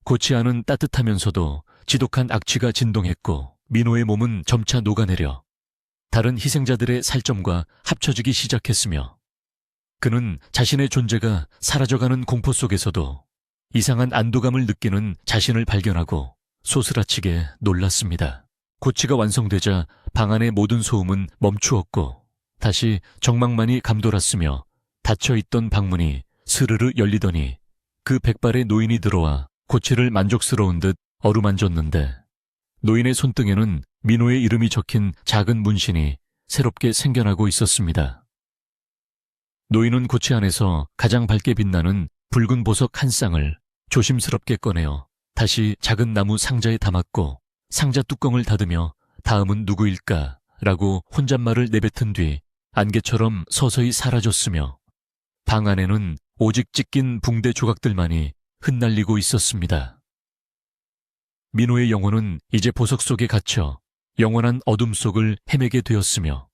고치 안은 따뜻하면서도 지독한 악취가 진동했고 민호의 몸은 점차 녹아내려 다른 희생자들의 살점과 합쳐지기 시작했으며 그는 자신의 존재가 사라져가는 공포 속에서도 이상한 안도감을 느끼는 자신을 발견하고 소스라치게 놀랐습니다. 고치가 완성되자 방 안의 모든 소음은 멈추었고 다시 정막만이 감돌았으며 닫혀있던 방문이 스르르 열리더니 그 백발의 노인이 들어와 고치를 만족스러운 듯 어루만졌는데 노인의 손등에는 민호의 이름이 적힌 작은 문신이 새롭게 생겨나고 있었습니다. 노인은 고치 안에서 가장 밝게 빛나는 붉은 보석 한 쌍을 조심스럽게 꺼내어 다시 작은 나무 상자에 담았고 상자 뚜껑을 닫으며 다음은 누구일까? 라고 혼잣말을 내뱉은 뒤 안개처럼 서서히 사라졌으며 방 안에는 오직 찢긴 붕대 조각들만이 흩날리고 있었습니다. 민호의 영혼은 이제 보석 속에 갇혀 영원한 어둠 속을 헤매게 되었으며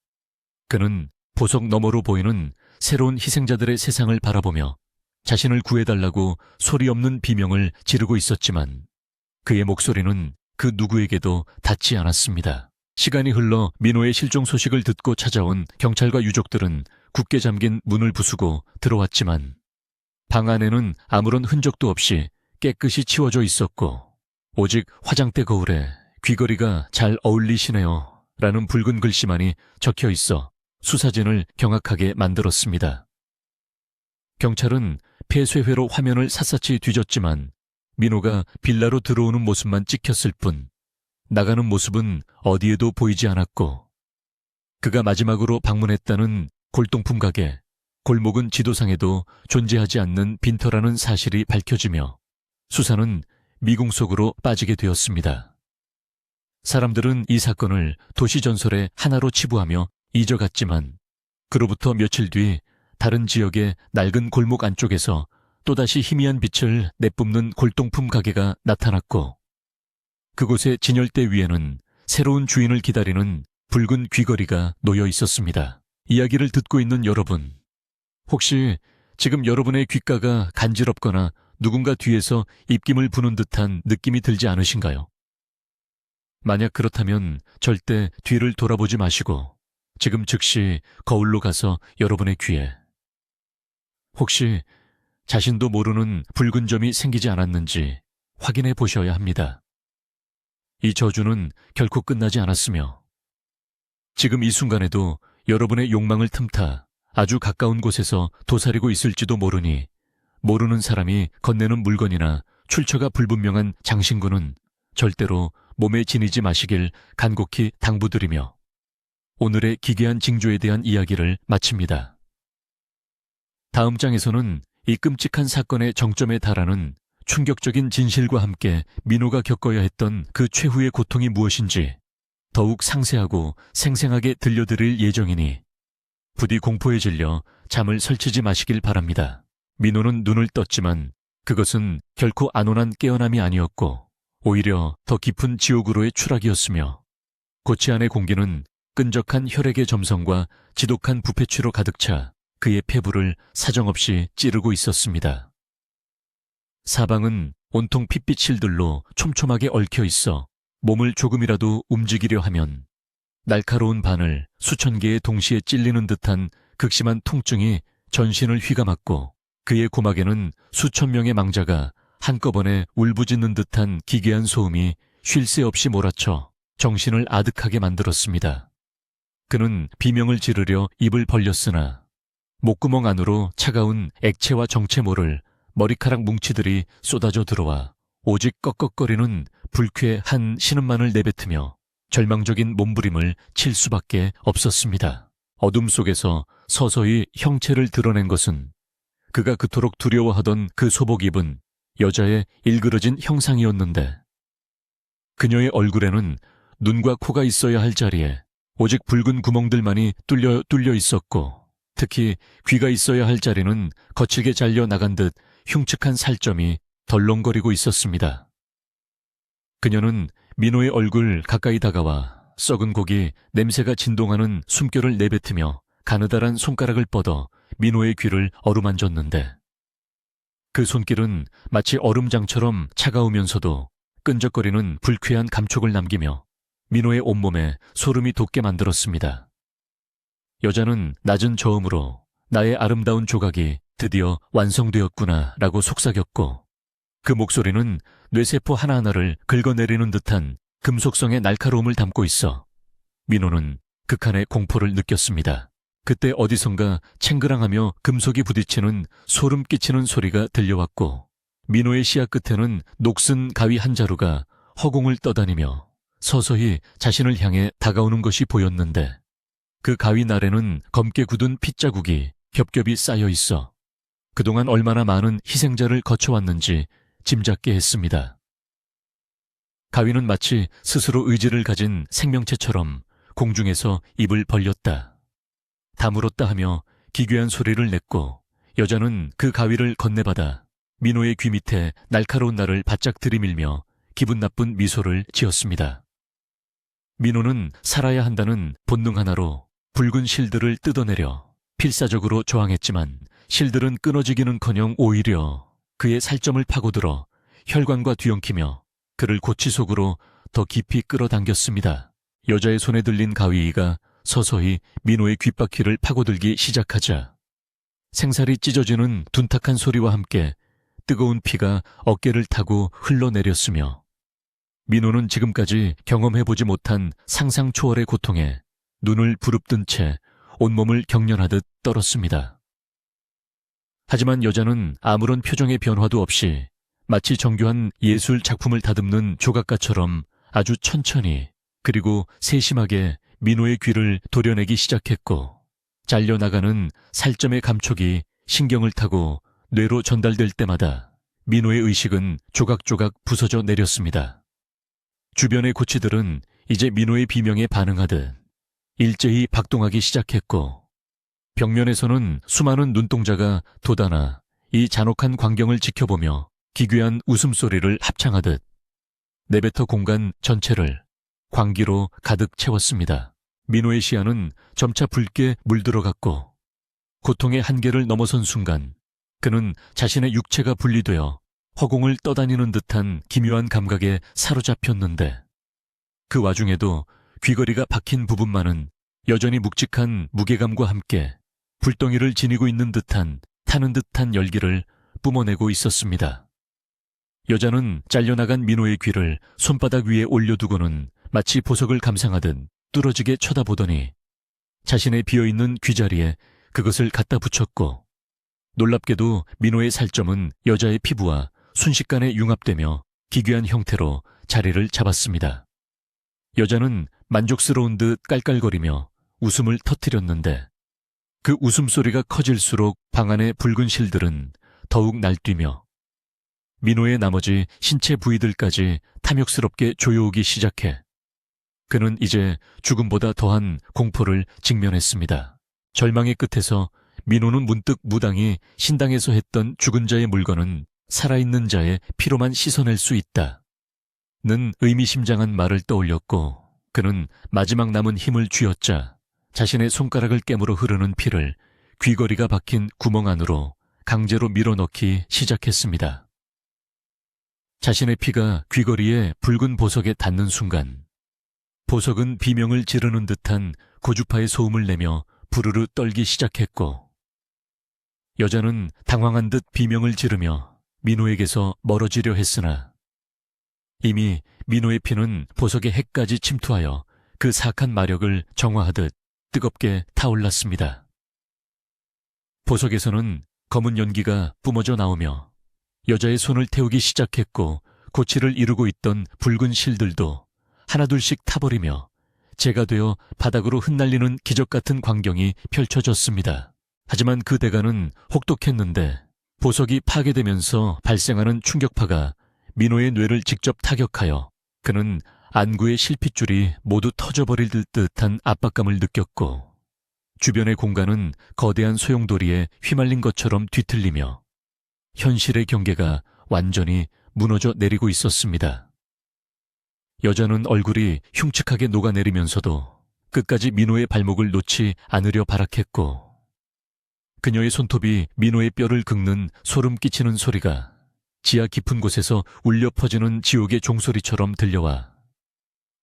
그는 보석 너머로 보이는 새로운 희생자들의 세상을 바라보며 자신을 구해달라고 소리 없는 비명을 지르고 있었지만 그의 목소리는 그 누구에게도 닿지 않았습니다. 시간이 흘러 민호의 실종 소식을 듣고 찾아온 경찰과 유족들은 굳게 잠긴 문을 부수고 들어왔지만 방 안에는 아무런 흔적도 없이 깨끗이 치워져 있었고 오직 화장대 거울에 귀걸이가 잘 어울리시네요 라는 붉은 글씨만이 적혀 있어 수사진을 경악하게 만들었습니다. 경찰은 폐쇄회로 화면을 샅샅이 뒤졌지만 민호가 빌라로 들어오는 모습만 찍혔을 뿐 나가는 모습은 어디에도 보이지 않았고 그가 마지막으로 방문했다는 골동품 가게, 골목은 지도상에도 존재하지 않는 빈터라는 사실이 밝혀지며 수사는 미궁 속으로 빠지게 되었습니다. 사람들은 이 사건을 도시전설의 하나로 치부하며 잊어갔지만 그로부터 며칠 뒤 다른 지역의 낡은 골목 안쪽에서 또다시 희미한 빛을 내뿜는 골동품 가게가 나타났고 그곳의 진열대 위에는 새로운 주인을 기다리는 붉은 귀걸이가 놓여 있었습니다. 이야기를 듣고 있는 여러분, 혹시 지금 여러분의 귓가가 간지럽거나 누군가 뒤에서 입김을 부는 듯한 느낌이 들지 않으신가요? 만약 그렇다면 절대 뒤를 돌아보지 마시고 지금 즉시 거울로 가서 여러분의 귀에 혹시 자신도 모르는 붉은 점이 생기지 않았는지 확인해 보셔야 합니다. 이 저주는 결코 끝나지 않았으며 지금 이 순간에도 여러분의 욕망을 틈타 아주 가까운 곳에서 도사리고 있을지도 모르니 모르는 사람이 건네는 물건이나 출처가 불분명한 장신구는 절대로 몸에 지니지 마시길 간곡히 당부드리며 오늘의 기괴한 징조에 대한 이야기를 마칩니다. 다음 장에서는 이 끔찍한 사건의 정점에 달하는 충격적인 진실과 함께 민호가 겪어야 했던 그 최후의 고통이 무엇인지 더욱 상세하고 생생하게 들려드릴 예정이니 부디 공포에 질려 잠을 설치지 마시길 바랍니다. 민호는 눈을 떴지만 그것은 결코 안온한 깨어남이 아니었고 오히려 더 깊은 지옥으로의 추락이었으며 고치 안의 공기는 끈적한 혈액의 점성과 지독한 부패취로 가득 차 그의 폐부를 사정없이 찌르고 있었습니다. 사방은 온통 핏빛 실들로 촘촘하게 얽혀 있어 몸을 조금이라도 움직이려 하면 날카로운 바늘 수천 개의 동시에 찔리는 듯한 극심한 통증이 전신을 휘감았고 그의 고막에는 수천 명의 망자가 한꺼번에 울부짖는 듯한 기괴한 소음이 쉴 새 없이 몰아쳐 정신을 아득하게 만들었습니다. 그는 비명을 지르려 입을 벌렸으나 목구멍 안으로 차가운 액체와 정체 모를 머리카락 뭉치들이 쏟아져 들어와 오직 꺽꺽거리는 불쾌한 신음만을 내뱉으며 절망적인 몸부림을 칠 수밖에 없었습니다. 어둠 속에서 서서히 형체를 드러낸 것은 그가 그토록 두려워하던 그 소복 입은 여자의 일그러진 형상이었는데, 그녀의 얼굴에는 눈과 코가 있어야 할 자리에 오직 붉은 구멍들만이 뚫려 있었고, 특히 귀가 있어야 할 자리는 거칠게 잘려 나간 듯 흉측한 살점이 덜렁거리고 있었습니다. 그녀는 민호의 얼굴 가까이 다가와 썩은 고기 냄새가 진동하는 숨결을 내뱉으며 가느다란 손가락을 뻗어 민호의 귀를 어루만졌는데, 그 손길은 마치 얼음장처럼 차가우면서도 끈적거리는 불쾌한 감촉을 남기며 민호의 온몸에 소름이 돋게 만들었습니다. 여자는 낮은 저음으로 나의 아름다운 조각이 드디어 완성되었구나 라고 속삭였고, 그 목소리는 뇌세포 하나하나를 긁어내리는 듯한 금속성의 날카로움을 담고 있어 민호는 극한의 공포를 느꼈습니다. 그때 어디선가 챙그랑하며 금속이 부딪히는 소름 끼치는 소리가 들려왔고, 민호의 시야 끝에는 녹슨 가위 한 자루가 허공을 떠다니며 서서히 자신을 향해 다가오는 것이 보였는데, 그 가위 날에는 검게 굳은 핏자국이 겹겹이 쌓여 있어 그동안 얼마나 많은 희생자를 거쳐왔는지 짐작게 했습니다. 가위는 마치 스스로 의지를 가진 생명체처럼 공중에서 입을 벌렸다. 다물었다 하며 기괴한 소리를 냈고, 여자는 그 가위를 건네받아 민호의 귀 밑에 날카로운 날을 바짝 들이밀며 기분 나쁜 미소를 지었습니다. 민호는 살아야 한다는 본능 하나로 붉은 실들을 뜯어내려 필사적으로 저항했지만, 실들은 끊어지기는커녕 오히려 그의 살점을 파고들어 혈관과 뒤엉키며 그를 고치 속으로 더 깊이 끌어당겼습니다. 여자의 손에 들린 가위가 서서히 민호의 귓바퀴를 파고들기 시작하자 생살이 찢어지는 둔탁한 소리와 함께 뜨거운 피가 어깨를 타고 흘러내렸으며, 민호는 지금까지 경험해보지 못한 상상 초월의 고통에 눈을 부릅뜬 채 온몸을 경련하듯 떨었습니다. 하지만 여자는 아무런 표정의 변화도 없이 마치 정교한 예술 작품을 다듬는 조각가처럼 아주 천천히 그리고 세심하게 민호의 귀를 도려내기 시작했고, 잘려나가는 살점의 감촉이 신경을 타고 뇌로 전달될 때마다 민호의 의식은 조각조각 부서져 내렸습니다. 주변의 고치들은 이제 민호의 비명에 반응하듯 일제히 박동하기 시작했고, 벽면에서는 수많은 눈동자가 돋아나 이 잔혹한 광경을 지켜보며 기괴한 웃음소리를 합창하듯 내뱉어 공간 전체를 광기로 가득 채웠습니다. 민호의 시야는 점차 붉게 물들어갔고, 고통의 한계를 넘어선 순간 그는 자신의 육체가 분리되어 허공을 떠다니는 듯한 기묘한 감각에 사로잡혔는데, 그 와중에도 귀걸이가 박힌 부분만은 여전히 묵직한 무게감과 함께 불덩이를 지니고 있는 듯한 타는 듯한 열기를 뿜어내고 있었습니다. 여자는 잘려나간 민호의 귀를 손바닥 위에 올려두고는 마치 보석을 감상하듯 뚫어지게 쳐다보더니 자신의 비어있는 귀자리에 그것을 갖다 붙였고, 놀랍게도 민호의 살점은 여자의 피부와 순식간에 융합되며 기괴한 형태로 자리를 잡았습니다. 여자는 만족스러운 듯 깔깔거리며 웃음을 터뜨렸는데, 그 웃음소리가 커질수록 방 안의 붉은 실들은 더욱 날뛰며 민호의 나머지 신체 부위들까지 탐욕스럽게 조여오기 시작해 그는 이제 죽음보다 더한 공포를 직면했습니다. 절망의 끝에서 민호는 문득 무당이 신당에서 했던 죽은 자의 물건은 살아있는 자의 피로만 씻어낼 수 있다 는 의미심장한 말을 떠올렸고, 그는 마지막 남은 힘을 쥐어짜 자신의 손가락을 깨물어 흐르는 피를 귀걸이가 박힌 구멍 안으로 강제로 밀어넣기 시작했습니다. 자신의 피가 귀걸이의 붉은 보석에 닿는 순간 보석은 비명을 지르는 듯한 고주파의 소음을 내며 부르르 떨기 시작했고, 여자는 당황한 듯 비명을 지르며 민호에게서 멀어지려 했으나 이미 민호의 피는 보석의 핵까지 침투하여 그 사악한 마력을 정화하듯 뜨겁게 타올랐습니다. 보석에서는 검은 연기가 뿜어져 나오며 여자의 손을 태우기 시작했고 고치를 이루고 있던 붉은 실들도 하나둘씩 타버리며 재가 되어 바닥으로 흩날리는 기적 같은 광경이 펼쳐졌습니다. 하지만 그 대가는 혹독했는데 보석이 파괴되면서 발생하는 충격파가 민호의 뇌를 직접 타격하여 그는 안구의 실핏줄이 모두 터져버릴 듯한 압박감을 느꼈고 주변의 공간은 거대한 소용돌이에 휘말린 것처럼 뒤틀리며 현실의 경계가 완전히 무너져 내리고 있었습니다. 여자는 얼굴이 흉측하게 녹아내리면서도 끝까지 민호의 발목을 놓지 않으려 발악했고 그녀의 손톱이 민호의 뼈를 긁는 소름 끼치는 소리가 지하 깊은 곳에서 울려 퍼지는 지옥의 종소리처럼 들려와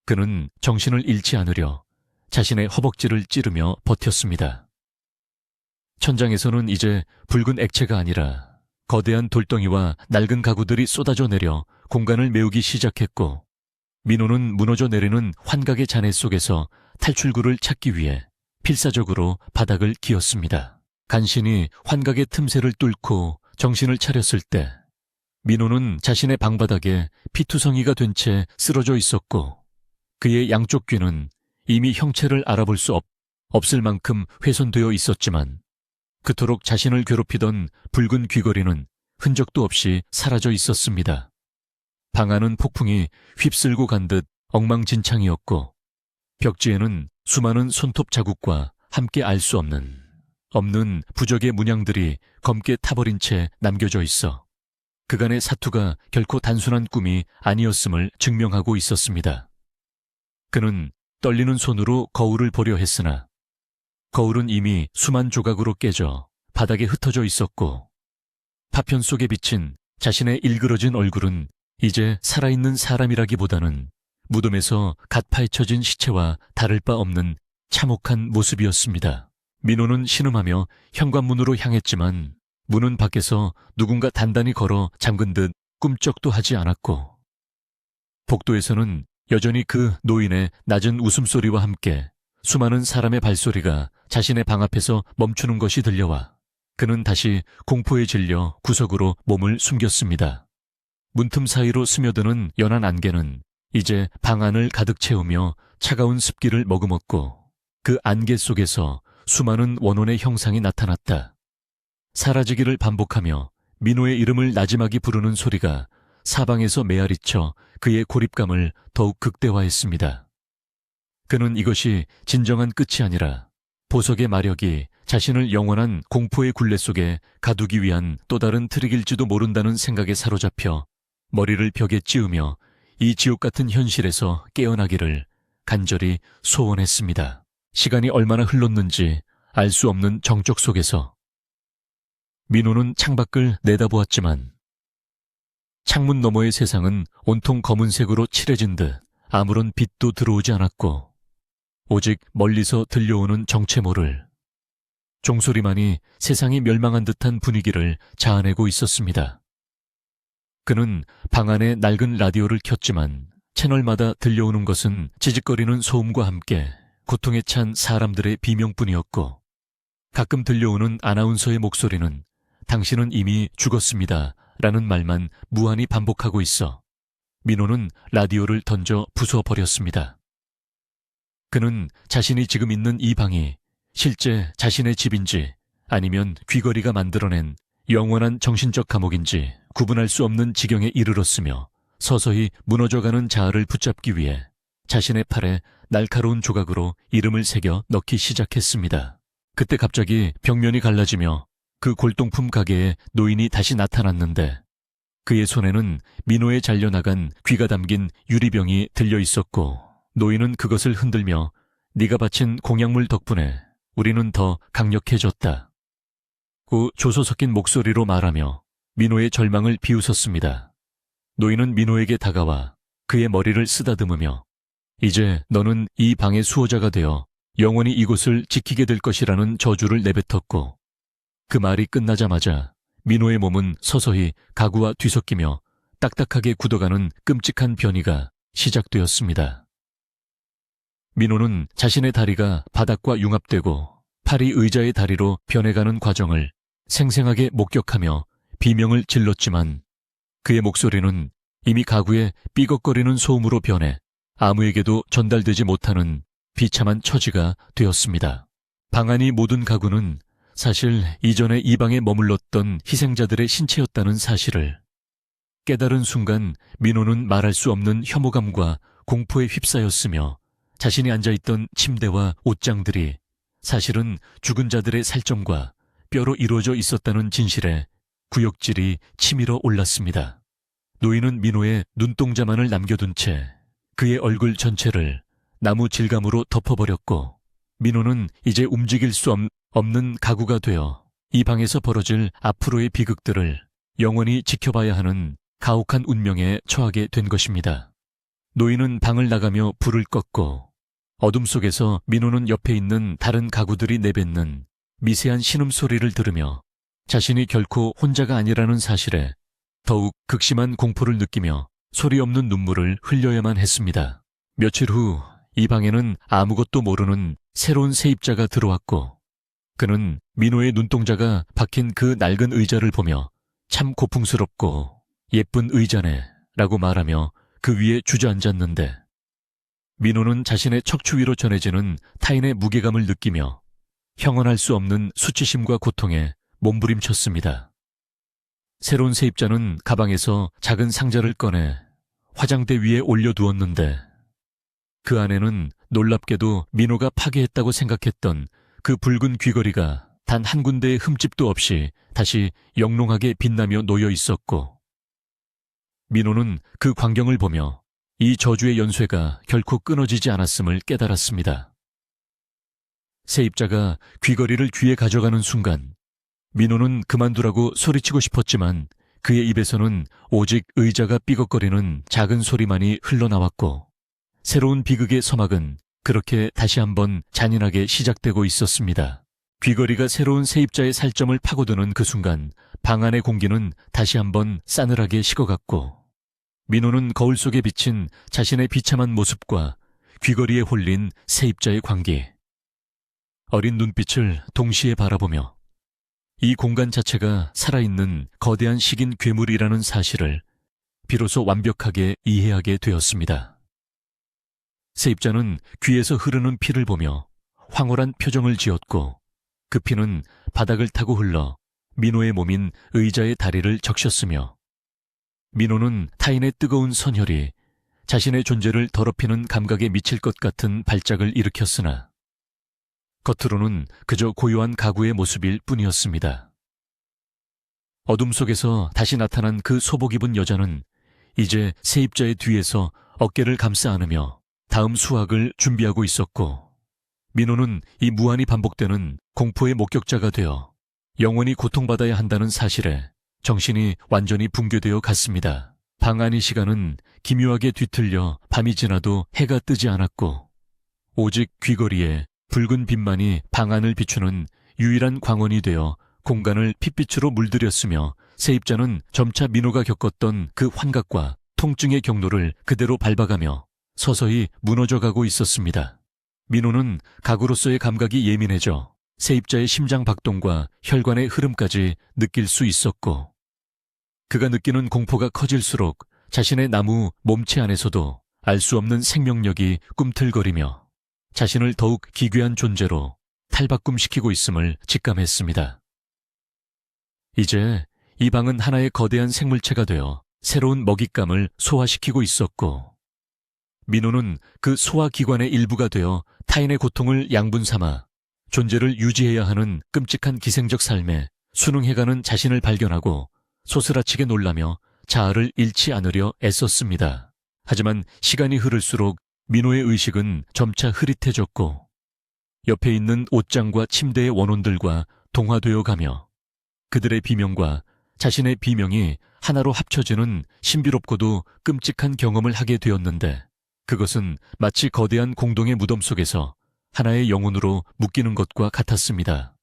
그는 정신을 잃지 않으려 자신의 허벅지를 찌르며 버텼습니다. 천장에서는 이제 붉은 액체가 아니라 거대한 돌덩이와 낡은 가구들이 쏟아져 내려 공간을 메우기 시작했고 민호는 무너져 내리는 환각의 잔해 속에서 탈출구를 찾기 위해 필사적으로 바닥을 기었습니다. 간신히 환각의 틈새를 뚫고 정신을 차렸을 때 민호는 자신의 방바닥에 피투성이가 된 채 쓰러져 있었고 그의 양쪽 귀는 이미 형체를 알아볼 수 없을 만큼 훼손되어 있었지만 그토록 자신을 괴롭히던 붉은 귀걸이는 흔적도 없이 사라져 있었습니다. 방 안은 폭풍이 휩쓸고 간 듯 엉망진창이었고 벽지에는 수많은 손톱 자국과 함께 알 수 없는 부적의 문양들이 검게 타버린 채 남겨져 있어 그간의 사투가 결코 단순한 꿈이 아니었음을 증명하고 있었습니다. 그는 떨리는 손으로 거울을 보려 했으나 거울은 이미 수만 조각으로 깨져 바닥에 흩어져 있었고 파편 속에 비친 자신의 일그러진 얼굴은 이제 살아있는 사람이라기보다는 무덤에서 갓 파헤쳐진 시체와 다를 바 없는 참혹한 모습이었습니다. 민호는 신음하며 현관문으로 향했지만 문은 밖에서 누군가 단단히 걸어 잠근 듯 꿈쩍도 하지 않았고 복도에서는 여전히 그 노인의 낮은 웃음소리와 함께 수많은 사람의 발소리가 자신의 방 앞에서 멈추는 것이 들려와 그는 다시 공포에 질려 구석으로 몸을 숨겼습니다. 문틈 사이로 스며드는 연한 안개는 이제 방 안을 가득 채우며 차가운 습기를 머금었고 그 안개 속에서 수많은 원혼의 형상이 나타났다. 사라지기를 반복하며 민호의 이름을 나지막이 부르는 소리가 사방에서 메아리쳐 그의 고립감을 더욱 극대화했습니다. 그는 이것이 진정한 끝이 아니라 보석의 마력이 자신을 영원한 공포의 굴레 속에 가두기 위한 또 다른 트릭일지도 모른다는 생각에 사로잡혀 머리를 벽에 찌우며 이 지옥 같은 현실에서 깨어나기를 간절히 소원했습니다. 시간이 얼마나 흘렀는지 알 수 없는 정적 속에서 민호는 창밖을 내다보았지만 창문 너머의 세상은 온통 검은색으로 칠해진 듯 아무런 빛도 들어오지 않았고 오직 멀리서 들려오는 정체모를 종소리만이 세상이 멸망한 듯한 분위기를 자아내고 있었습니다. 그는 방 안에 낡은 라디오를 켰지만 채널마다 들려오는 것은 찌직거리는 소음과 함께 고통에 찬 사람들의 비명뿐이었고 가끔 들려오는 아나운서의 목소리는 당신은 이미 죽었습니다 라는 말만 무한히 반복하고 있어 민호는 라디오를 던져 부숴버렸습니다. 그는 자신이 지금 있는 이 방이 실제 자신의 집인지 아니면 귀걸이가 만들어낸 영원한 정신적 감옥인지 구분할 수 없는 지경에 이르렀으며 서서히 무너져가는 자아를 붙잡기 위해 자신의 팔에 날카로운 조각으로 이름을 새겨 넣기 시작했습니다. 그때 갑자기 벽면이 갈라지며 그 골동품 가게에 노인이 다시 나타났는데 그의 손에는 민호에 잘려나간 귀가 담긴 유리병이 들려 있었고 노인은 그것을 흔들며 네가 바친 공약물 덕분에 우리는 더 강력해졌다. 고 조소 섞인 목소리로 말하며 민호의 절망을 비웃었습니다. 노인은 민호에게 다가와 그의 머리를 쓰다듬으며 이제 너는 이 방의 수호자가 되어 영원히 이곳을 지키게 될 것이라는 저주를 내뱉었고 그 말이 끝나자마자 민호의 몸은 서서히 가구와 뒤섞이며 딱딱하게 굳어가는 끔찍한 변이가 시작되었습니다. 민호는 자신의 다리가 바닥과 융합되고 팔이 의자의 다리로 변해가는 과정을 생생하게 목격하며 비명을 질렀지만 그의 목소리는 이미 가구의 삐걱거리는 소음으로 변해 아무에게도 전달되지 못하는 비참한 처지가 되었습니다. 방 안이 모든 가구는 사실 이전에 이 방에 머물렀던 희생자들의 신체였다는 사실을 깨달은 순간 민호는 말할 수 없는 혐오감과 공포에 휩싸였으며 자신이 앉아있던 침대와 옷장들이 사실은 죽은 자들의 살점과 뼈로 이루어져 있었다는 진실에 구역질이 치밀어 올랐습니다. 노인은 민호의 눈동자만을 남겨둔 채 그의 얼굴 전체를 나무 질감으로 덮어버렸고 민호는 이제 움직일 수 없는 가구가 되어 이 방에서 벌어질 앞으로의 비극들을 영원히 지켜봐야 하는 가혹한 운명에 처하게 된 것입니다. 노인은 방을 나가며 불을 껐고 어둠 속에서 민호는 옆에 있는 다른 가구들이 내뱉는 미세한 신음소리를 들으며 자신이 결코 혼자가 아니라는 사실에 더욱 극심한 공포를 느끼며 소리 없는 눈물을 흘려야만 했습니다. 며칠 후 이 방에는 아무것도 모르는 새로운 세입자가 들어왔고 그는 민호의 눈동자가 박힌 그 낡은 의자를 보며 참 고풍스럽고 예쁜 의자네 라고 말하며 그 위에 주저앉았는데 민호는 자신의 척추 위로 전해지는 타인의 무게감을 느끼며 형언할 수 없는 수치심과 고통에 몸부림쳤습니다. 새로운 세입자는 가방에서 작은 상자를 꺼내 화장대 위에 올려두었는데 그 안에는 놀랍게도 민호가 파괴했다고 생각했던 그 붉은 귀걸이가 단 한 군데의 흠집도 없이 다시 영롱하게 빛나며 놓여 있었고 민호는 그 광경을 보며 이 저주의 연쇄가 결코 끊어지지 않았음을 깨달았습니다. 세입자가 귀걸이를 귀에 가져가는 순간 민호는 그만두라고 소리치고 싶었지만 그의 입에서는 오직 의자가 삐걱거리는 작은 소리만이 흘러나왔고 새로운 비극의 서막은 그렇게 다시 한번 잔인하게 시작되고 있었습니다. 귀걸이가 새로운 세입자의 살점을 파고드는 그 순간 방 안의 공기는 다시 한번 싸늘하게 식어갔고 민호는 거울 속에 비친 자신의 비참한 모습과 귀걸이에 홀린 세입자의 광기, 어린 눈빛을 동시에 바라보며 이 공간 자체가 살아있는 거대한 식인 괴물이라는 사실을 비로소 완벽하게 이해하게 되었습니다. 세입자는 귀에서 흐르는 피를 보며 황홀한 표정을 지었고 그 피는 바닥을 타고 흘러 민호의 몸인 의자의 다리를 적셨으며 민호는 타인의 뜨거운 선혈이 자신의 존재를 더럽히는 감각에 미칠 것 같은 발작을 일으켰으나 겉으로는 그저 고요한 가구의 모습일 뿐이었습니다. 어둠 속에서 다시 나타난 그 소복 입은 여자는 이제 세입자의 뒤에서 어깨를 감싸 안으며 다음 수확을 준비하고 있었고 민호는 이 무한히 반복되는 공포의 목격자가 되어 영원히 고통받아야 한다는 사실에 정신이 완전히 붕괴되어 갔습니다. 방 안의 시간은 기묘하게 뒤틀려 밤이 지나도 해가 뜨지 않았고 오직 귀걸이에 붉은 빛만이 방 안을 비추는 유일한 광원이 되어 공간을 핏빛으로 물들였으며 세입자는 점차 민호가 겪었던 그 환각과 통증의 경로를 그대로 밟아가며 서서히 무너져가고 있었습니다. 민호는 가구로서의 감각이 예민해져 세입자의 심장 박동과 혈관의 흐름까지 느낄 수 있었고 그가 느끼는 공포가 커질수록 자신의 나무 몸체 안에서도 알 수 없는 생명력이 꿈틀거리며 자신을 더욱 기괴한 존재로 탈바꿈시키고 있음을 직감했습니다. 이제 이 방은 하나의 거대한 생물체가 되어 새로운 먹잇감을 소화시키고 있었고 민호는 그 소화기관의 일부가 되어 타인의 고통을 양분 삼아 존재를 유지해야 하는 끔찍한 기생적 삶에 순응해가는 자신을 발견하고 소스라치게 놀라며 자아를 잃지 않으려 애썼습니다. 하지만 시간이 흐를수록 민호의 의식은 점차 흐릿해졌고 옆에 있는 옷장과 침대의 원혼들과 동화되어 가며 그들의 비명과 자신의 비명이 하나로 합쳐지는 신비롭고도 끔찍한 경험을 하게 되었는데 그것은 마치 거대한 공동의 무덤 속에서 하나의 영혼으로 묶이는 것과 같았습니다.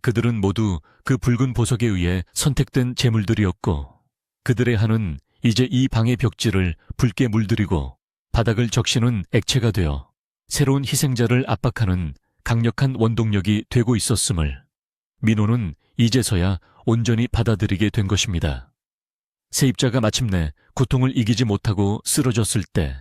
그들은 모두 그 붉은 보석에 의해 선택된 재물들이었고 그들의 한은 이제 이 방의 벽지를 붉게 물들이고 바닥을 적시는 액체가 되어 새로운 희생자를 압박하는 강력한 원동력이 되고 있었음을 민호는 이제서야 온전히 받아들이게 된 것입니다. 세입자가 마침내 고통을 이기지 못하고 쓰러졌을 때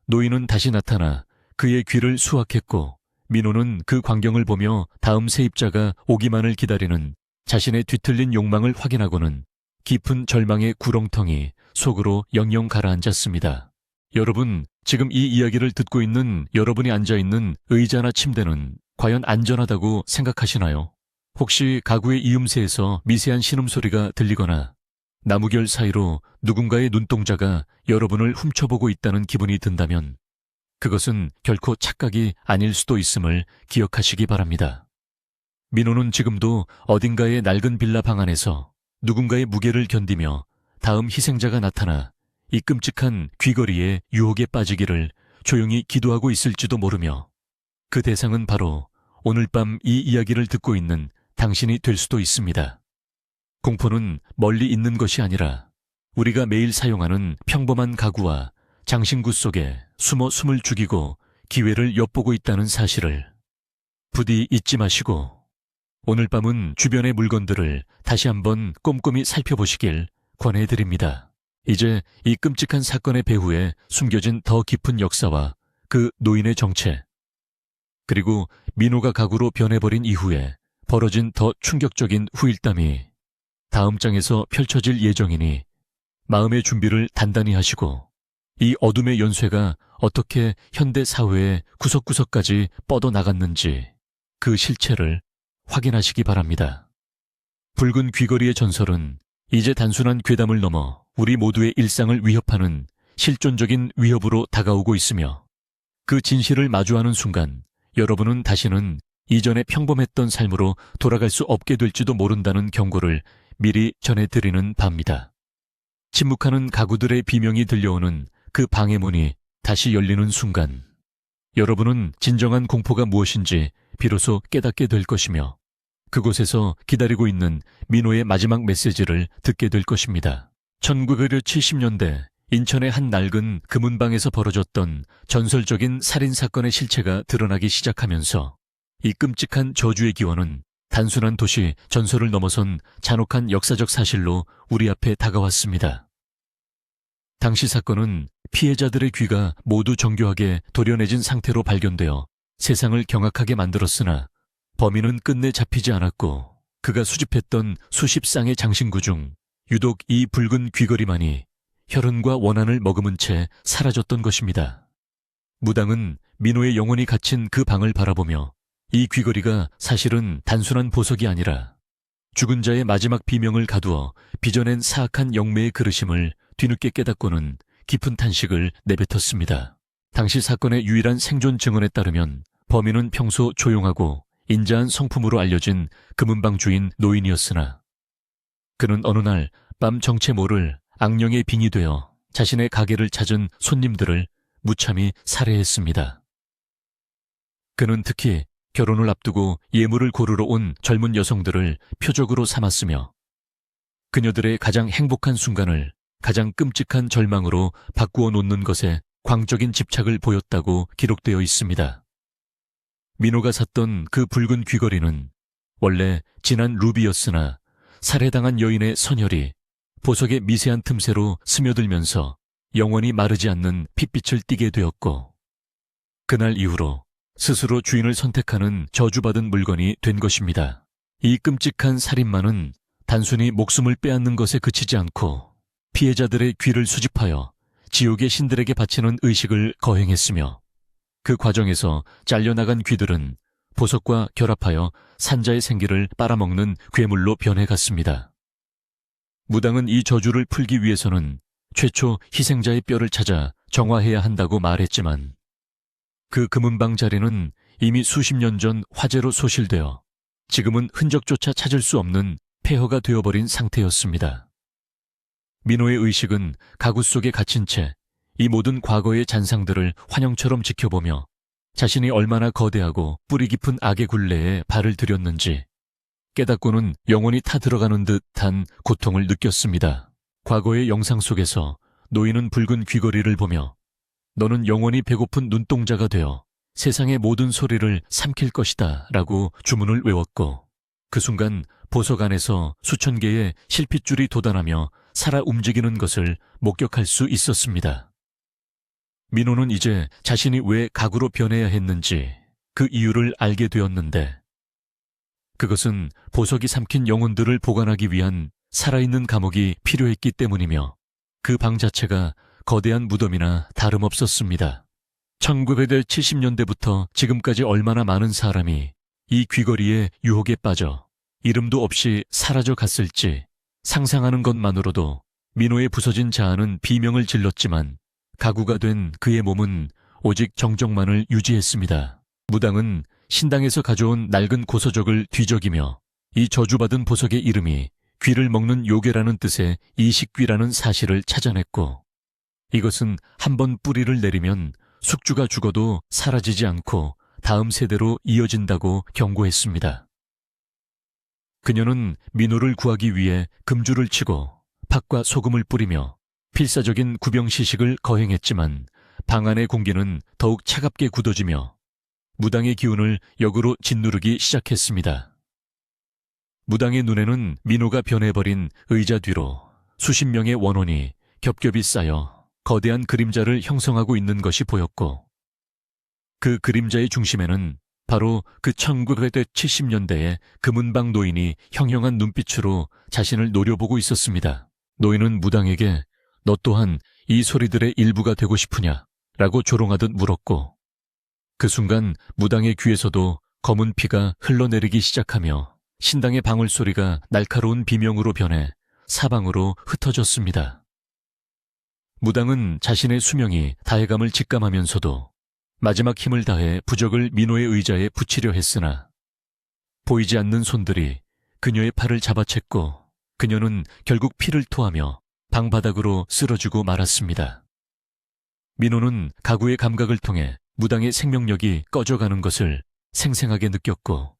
노인은 다시 나타나 그의 귀를 수확했고, 민호는 그 광경을 보며 다음 세입자가 오기만을 기다리는 자신의 뒤틀린 욕망을 확인하고는 깊은 절망의 구렁텅이 속으로 영영 가라앉았습니다. 여러분, 지금 이 이야기를 듣고 있는 여러분이 앉아있는 의자나 침대는 과연 안전하다고 생각하시나요? 혹시 가구의 이음새에서 미세한 신음소리가 들리거나 나무결 사이로 누군가의 눈동자가 여러분을 훔쳐보고 있다는 기분이 든다면 그것은 결코 착각이 아닐 수도 있음을 기억하시기 바랍니다. 민호는 지금도 어딘가의 낡은 빌라 방 안에서 누군가의 무게를 견디며 다음 희생자가 나타나 이 끔찍한 귀걸이의 유혹에 빠지기를 조용히 기도하고 있을지도 모르며, 그 대상은 바로 오늘 밤 이 이야기를 듣고 있는 당신이 될 수도 있습니다. 공포는 멀리 있는 것이 아니라 우리가 매일 사용하는 평범한 가구와 장신구 속에 숨어 숨을 죽이고 기회를 엿보고 있다는 사실을 부디 잊지 마시고, 오늘 밤은 주변의 물건들을 다시 한번 꼼꼼히 살펴보시길 권해드립니다. 이제 이 끔찍한 사건의 배후에 숨겨진 더 깊은 역사와 그 노인의 정체, 그리고 민호가 가구로 변해버린 이후에 벌어진 더 충격적인 후일담이 다음 장에서 펼쳐질 예정이니 마음의 준비를 단단히 하시고, 이 어둠의 연쇄가 어떻게 현대 사회의 구석구석까지 뻗어나갔는지 그 실체를 확인하시기 바랍니다. 붉은 귀걸이의 전설은 이제 단순한 괴담을 넘어 우리 모두의 일상을 위협하는 실존적인 위협으로 다가오고 있으며, 그 진실을 마주하는 순간 여러분은 다시는 이전의 평범했던 삶으로 돌아갈 수 없게 될지도 모른다는 경고를 미리 전해드리는 바입니다. 침묵하는 가구들의 비명이 들려오는 그 방의 문이 다시 열리는 순간 여러분은 진정한 공포가 무엇인지 비로소 깨닫게 될 것이며, 그곳에서 기다리고 있는 민호의 마지막 메시지를 듣게 될 것입니다. 1970년대 인천의 한 낡은 금은방에서 벌어졌던 전설적인 살인사건의 실체가 드러나기 시작하면서 이 끔찍한 저주의 기원은 단순한 도시 전설을 넘어선 잔혹한 역사적 사실로 우리 앞에 다가왔습니다. 당시 사건은 피해자들의 귀가 모두 정교하게 도려내진 상태로 발견되어 세상을 경악하게 만들었으나, 범인은 끝내 잡히지 않았고 그가 수집했던 수십 쌍의 장신구 중 유독 이 붉은 귀걸이만이 혈흔과 원한을 머금은 채 사라졌던 것입니다. 무당은 민호의 영혼이 갇힌 그 방을 바라보며 이 귀걸이가 사실은 단순한 보석이 아니라 죽은 자의 마지막 비명을 가두어 빚어낸 사악한 영매의 그릇임을 뒤늦게 깨닫고는 깊은 탄식을 내뱉었습니다. 당시 사건의 유일한 생존 증언에 따르면 범인은 평소 조용하고 인자한 성품으로 알려진 금은방 주인 노인이었으나, 그는 어느 날 밤 정체 모를 악령의 빙이 되어 자신의 가게를 찾은 손님들을 무참히 살해했습니다. 그는 특히 결혼을 앞두고 예물을 고르러 온 젊은 여성들을 표적으로 삼았으며, 그녀들의 가장 행복한 순간을 가장 끔찍한 절망으로 바꾸어 놓는 것에 광적인 집착을 보였다고 기록되어 있습니다. 민호가 샀던 그 붉은 귀걸이는 원래 진한 루비였으나 살해당한 여인의 선혈이 보석의 미세한 틈새로 스며들면서 영원히 마르지 않는 핏빛을 띠게 되었고, 그날 이후로 스스로 주인을 선택하는 저주받은 물건이 된 것입니다. 이 끔찍한 살인마는 단순히 목숨을 빼앗는 것에 그치지 않고 피해자들의 귀를 수집하여 지옥의 신들에게 바치는 의식을 거행했으며, 그 과정에서 잘려나간 귀들은 보석과 결합하여 산자의 생기를 빨아먹는 괴물로 변해갔습니다. 무당은 이 저주를 풀기 위해서는 최초 희생자의 뼈를 찾아 정화해야 한다고 말했지만, 그 금은방 자리는 이미 수십 년 전 화재로 소실되어 지금은 흔적조차 찾을 수 없는 폐허가 되어버린 상태였습니다. 민호의 의식은 가구 속에 갇힌 채 이 모든 과거의 잔상들을 환영처럼 지켜보며 자신이 얼마나 거대하고 뿌리 깊은 악의 굴레에 발을 들였는지 깨닫고는 영혼이 타들어가는 듯한 고통을 느꼈습니다. 과거의 영상 속에서 노인은 붉은 귀걸이를 보며 너는 영원히 배고픈 눈동자가 되어 세상의 모든 소리를 삼킬 것이다 라고 주문을 외웠고 그 순간 보석 안에서 수천 개의 실핏줄이 돋아나며 살아 움직이는 것을 목격할 수 있었습니다. 민호는 이제 자신이 왜 가구로 변해야 했는지 그 이유를 알게 되었는데 그것은 보석이 삼킨 영혼들을 보관하기 위한 살아있는 감옥이 필요했기 때문이며 그 방 자체가 거대한 무덤이나 다름없었습니다. 1970년대부터 지금까지 얼마나 많은 사람이 이 귀걸이의 유혹에 빠져 이름도 없이 사라져 갔을지 상상하는 것만으로도 민호의 부서진 자아는 비명을 질렀지만 가구가 된 그의 몸은 오직 정적만을 유지했습니다. 무당은 신당에서 가져온 낡은 고서적을 뒤적이며 이 저주받은 보석의 이름이 귀를 먹는 요괴라는 뜻의 이식귀라는 사실을 찾아냈고 이것은 한번 뿌리를 내리면 숙주가 죽어도 사라지지 않고 다음 세대로 이어진다고 경고했습니다. 그녀는 민호를 구하기 위해 금줄을 치고 팥과 소금을 뿌리며 필사적인 구병시식을 거행했지만 방 안의 공기는 더욱 차갑게 굳어지며 무당의 기운을 역으로 짓누르기 시작했습니다. 무당의 눈에는 민호가 변해버린 의자 뒤로 수십 명의 원혼이 겹겹이 쌓여 거대한 그림자를 형성하고 있는 것이 보였고 그 그림자의 중심에는 바로 그 1970년대의 금은방 노인이 형형한 눈빛으로 자신을 노려보고 있었습니다. 노인은 무당에게 너 또한 이 소리들의 일부가 되고 싶으냐? 라고 조롱하듯 물었고 그 순간 무당의 귀에서도 검은 피가 흘러내리기 시작하며 신당의 방울소리가 날카로운 비명으로 변해 사방으로 흩어졌습니다. 무당은 자신의 수명이 다해감을 직감하면서도 마지막 힘을 다해 부적을 민호의 의자에 붙이려 했으나 보이지 않는 손들이 그녀의 팔을 잡아챘고 그녀는 결국 피를 토하며 방바닥으로 쓰러지고 말았습니다. 민호는 가구의 감각을 통해 무당의 생명력이 꺼져가는 것을 생생하게 느꼈고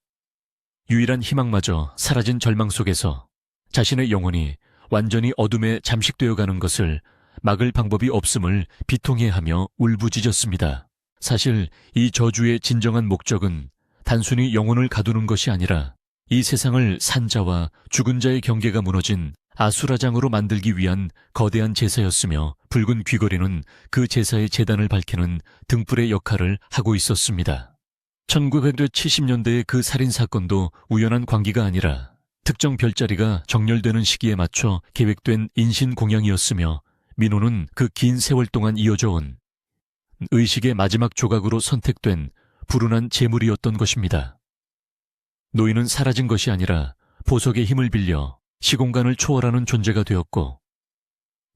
유일한 희망마저 사라진 절망 속에서 자신의 영혼이 완전히 어둠에 잠식되어 가는 것을 막을 방법이 없음을 비통해하며 울부짖었습니다. 사실 이 저주의 진정한 목적은 단순히 영혼을 가두는 것이 아니라 이 세상을 산 자와 죽은 자의 경계가 무너진 아수라장으로 만들기 위한 거대한 제사였으며 붉은 귀걸이는 그 제사의 제단을 밝히는 등불의 역할을 하고 있었습니다. 1970년대의 그 살인사건도 우연한 관계가 아니라 특정 별자리가 정렬되는 시기에 맞춰 계획된 인신공양이었으며 민호는 그 긴 세월 동안 이어져 온 의식의 마지막 조각으로 선택된 불운한 재물이었던 것입니다. 노인은 사라진 것이 아니라 보석의 힘을 빌려 시공간을 초월하는 존재가 되었고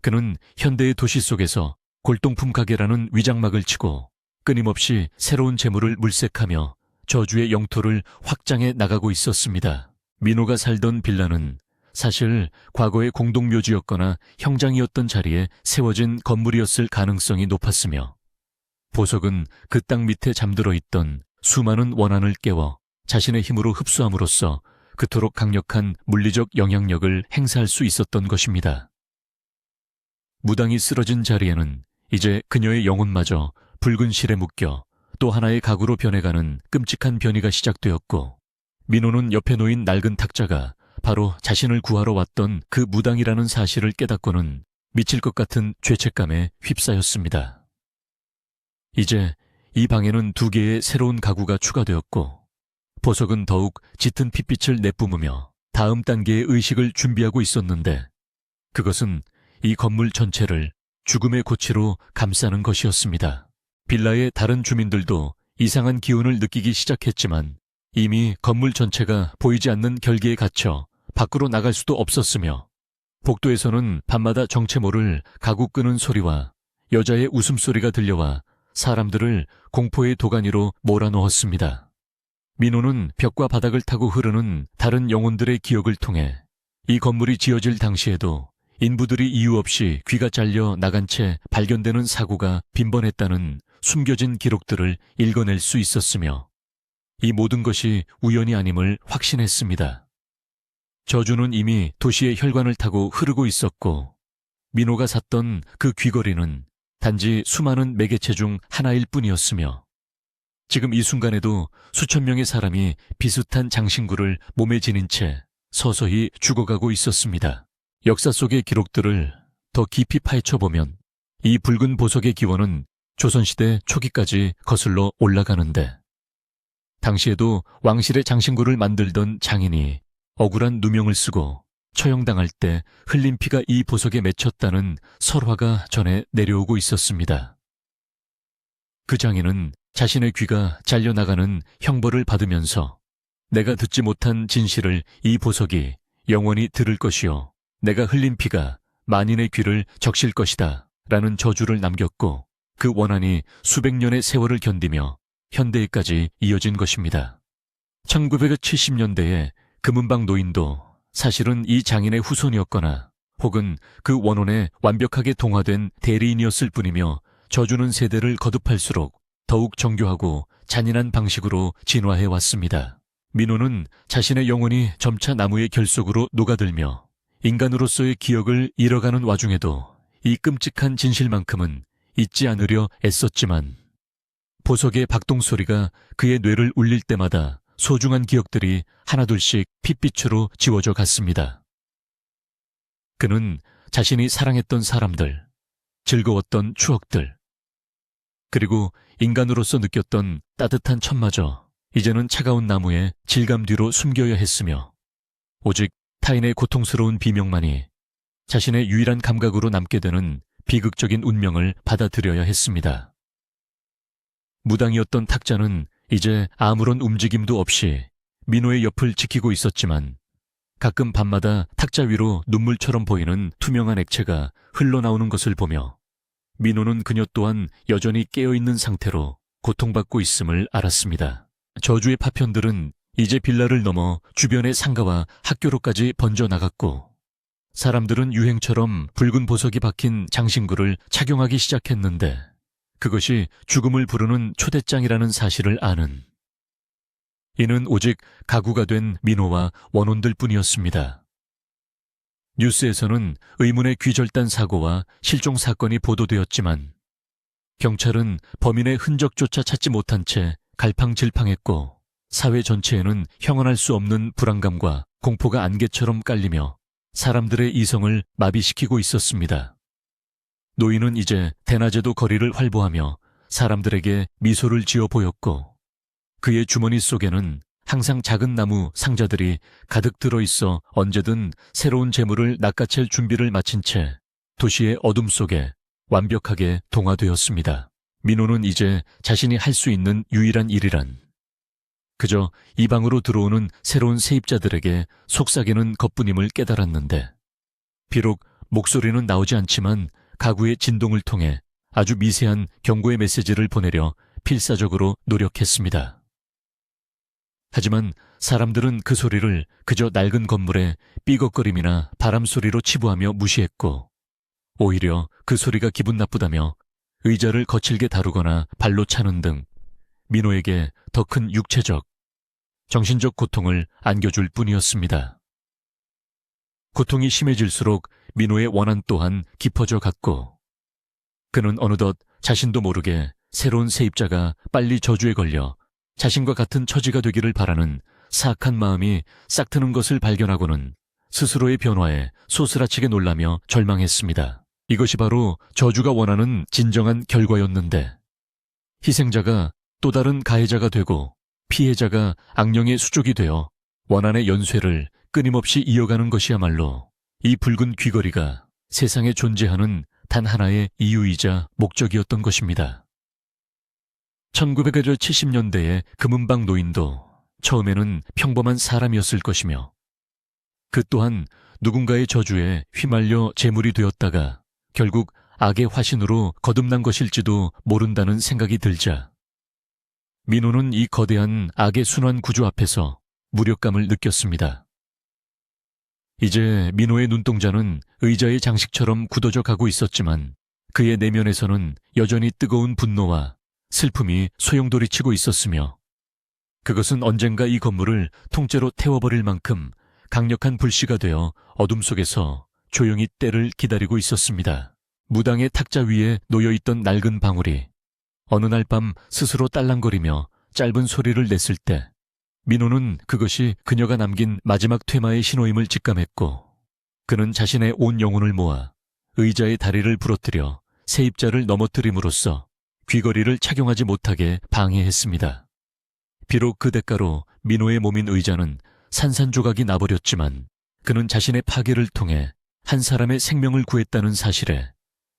그는 현대의 도시 속에서 골동품 가게라는 위장막을 치고 끊임없이 새로운 재물을 물색하며 저주의 영토를 확장해 나가고 있었습니다. 민호가 살던 빌라는 사실 과거의 공동묘지였거나 형장이었던 자리에 세워진 건물이었을 가능성이 높았으며 보석은 그 땅 밑에 잠들어 있던 수많은 원한을 깨워 자신의 힘으로 흡수함으로써 그토록 강력한 물리적 영향력을 행사할 수 있었던 것입니다. 무당이 쓰러진 자리에는 이제 그녀의 영혼마저 붉은 실에 묶여 또 하나의 가구로 변해가는 끔찍한 변이가 시작되었고 민호는 옆에 놓인 낡은 탁자가 바로 자신을 구하러 왔던 그 무당이라는 사실을 깨닫고는 미칠 것 같은 죄책감에 휩싸였습니다. 이제 이 방에는 2개의 새로운 가구가 추가되었고 보석은 더욱 짙은 핏빛을 내뿜으며 다음 단계의 의식을 준비하고 있었는데 그것은 이 건물 전체를 죽음의 고치로 감싸는 것이었습니다. 빌라의 다른 주민들도 이상한 기운을 느끼기 시작했지만 이미 건물 전체가 보이지 않는 결계에 갇혀 밖으로 나갈 수도 없었으며 복도에서는 밤마다 정체 모를 가구 끄는 소리와 여자의 웃음소리가 들려와 사람들을 공포의 도가니로 몰아넣었습니다. 민호는 벽과 바닥을 타고 흐르는 다른 영혼들의 기억을 통해 이 건물이 지어질 당시에도 인부들이 이유 없이 귀가 잘려 나간 채 발견되는 사고가 빈번했다는 숨겨진 기록들을 읽어낼 수 있었으며 이 모든 것이 우연이 아님을 확신했습니다. 저주는 이미 도시의 혈관을 타고 흐르고 있었고 민호가 샀던 그 귀걸이는 단지 수많은 매개체 중 하나일 뿐이었으며 지금 이 순간에도 수천 명의 사람이 비슷한 장신구를 몸에 지닌 채 서서히 죽어가고 있었습니다. 역사 속의 기록들을 더 깊이 파헤쳐보면 이 붉은 보석의 기원은 조선시대 초기까지 거슬러 올라가는데, 당시에도 왕실의 장신구를 만들던 장인이 억울한 누명을 쓰고 처형당할 때 흘린 피가 이 보석에 맺혔다는 설화가 전해 내려오고 있었습니다. 그 장인은 자신의 귀가 잘려나가는 형벌을 받으면서 내가 듣지 못한 진실을 이 보석이 영원히 들을 것이요, 내가 흘린 피가 만인의 귀를 적실 것이다 라는 저주를 남겼고, 그 원한이 수백 년의 세월을 견디며 현대에까지 이어진 것입니다. 1970년대에 금은방 노인도 사실은 이 장인의 후손이었거나 혹은 그 원혼에 완벽하게 동화된 대리인이었을 뿐이며, 저주는 세대를 거듭할수록 더욱 정교하고 잔인한 방식으로 진화해 왔습니다. 민호는 자신의 영혼이 점차 나무의 결속으로 녹아들며 인간으로서의 기억을 잃어가는 와중에도 이 끔찍한 진실만큼은 잊지 않으려 애썼지만, 보석의 박동 소리가 그의 뇌를 울릴 때마다 소중한 기억들이 하나둘씩 핏빛으로 지워져 갔습니다. 그는 자신이 사랑했던 사람들, 즐거웠던 추억들, 그리고 인간으로서 느꼈던 따뜻한 천마저 이제는 차가운 나무의 질감 뒤로 숨겨야 했으며, 오직 타인의 고통스러운 비명만이 자신의 유일한 감각으로 남게 되는 비극적인 운명을 받아들여야 했습니다. 무당이었던 탁자는 이제 아무런 움직임도 없이 민호의 옆을 지키고 있었지만, 가끔 밤마다 탁자 위로 눈물처럼 보이는 투명한 액체가 흘러나오는 것을 보며 민호는 그녀 또한 여전히 깨어있는 상태로 고통받고 있음을 알았습니다. 저주의 파편들은 이제 빌라를 넘어 주변의 상가와 학교로까지 번져나갔고, 사람들은 유행처럼 붉은 보석이 박힌 장신구를 착용하기 시작했는데, 그것이 죽음을 부르는 초대장이라는 사실을 아는, 이는 오직 가구가 된 민호와 원혼들 뿐이었습니다. 뉴스에서는 의문의 귀절단 사고와 실종 사건이 보도되었지만, 경찰은 범인의 흔적조차 찾지 못한 채 갈팡질팡했고, 사회 전체에는 형언할 수 없는 불안감과 공포가 안개처럼 깔리며 사람들의 이성을 마비시키고 있었습니다. 노인은 이제 대낮에도 거리를 활보하며 사람들에게 미소를 지어 보였고, 그의 주머니 속에는 항상 작은 나무 상자들이 가득 들어있어 언제든 새로운 재물을 낚아챌 준비를 마친 채 도시의 어둠 속에 완벽하게 동화되었습니다. 민호는 이제 자신이 할 수 있는 유일한 일이란 그저 이 방으로 들어오는 새로운 세입자들에게 속삭이는 것뿐임을 깨달았는데, 비록 목소리는 나오지 않지만 가구의 진동을 통해 아주 미세한 경고의 메시지를 보내려 필사적으로 노력했습니다. 하지만 사람들은 그 소리를 그저 낡은 건물의 삐걱거림이나 바람소리로 치부하며 무시했고, 오히려 그 소리가 기분 나쁘다며 의자를 거칠게 다루거나 발로 차는 등 민호에게 더 큰 육체적, 정신적 고통을 안겨줄 뿐이었습니다. 고통이 심해질수록 민호의 원한 또한 깊어져 갔고, 그는 어느덧 자신도 모르게 새로운 세입자가 빨리 저주에 걸려 자신과 같은 처지가 되기를 바라는 사악한 마음이 싹트는 것을 발견하고는 스스로의 변화에 소스라치게 놀라며 절망했습니다. 이것이 바로 저주가 원하는 진정한 결과였는데, 희생자가 또 다른 가해자가 되고 피해자가 악령의 수족이 되어 원한의 연쇄를 끊임없이 이어가는 것이야말로 이 붉은 귀걸이가 세상에 존재하는 단 하나의 이유이자 목적이었던 것입니다. 1970년대의 금은방 노인도 처음에는 평범한 사람이었을 것이며, 그 또한 누군가의 저주에 휘말려 제물이 되었다가 결국 악의 화신으로 거듭난 것일지도 모른다는 생각이 들자 민호는 이 거대한 악의 순환 구조 앞에서 무력감을 느꼈습니다. 이제 민호의 눈동자는 의자의 장식처럼 굳어져 가고 있었지만, 그의 내면에서는 여전히 뜨거운 분노와 슬픔이 소용돌이치고 있었으며, 그것은 언젠가 이 건물을 통째로 태워버릴 만큼 강력한 불씨가 되어 어둠 속에서 조용히 때를 기다리고 있었습니다. 무당의 탁자 위에 놓여있던 낡은 방울이 어느 날 밤 스스로 딸랑거리며 짧은 소리를 냈을 때 민호는 그것이 그녀가 남긴 마지막 퇴마의 신호임을 직감했고 그는 자신의 온 영혼을 모아 의자의 다리를 부러뜨려 세입자를 넘어뜨림으로써 귀걸이를 착용하지 못하게 방해했습니다. 비록 그 대가로 민호의 몸인 의자는 산산조각이 나버렸지만 그는 자신의 파괴를 통해 한 사람의 생명을 구했다는 사실에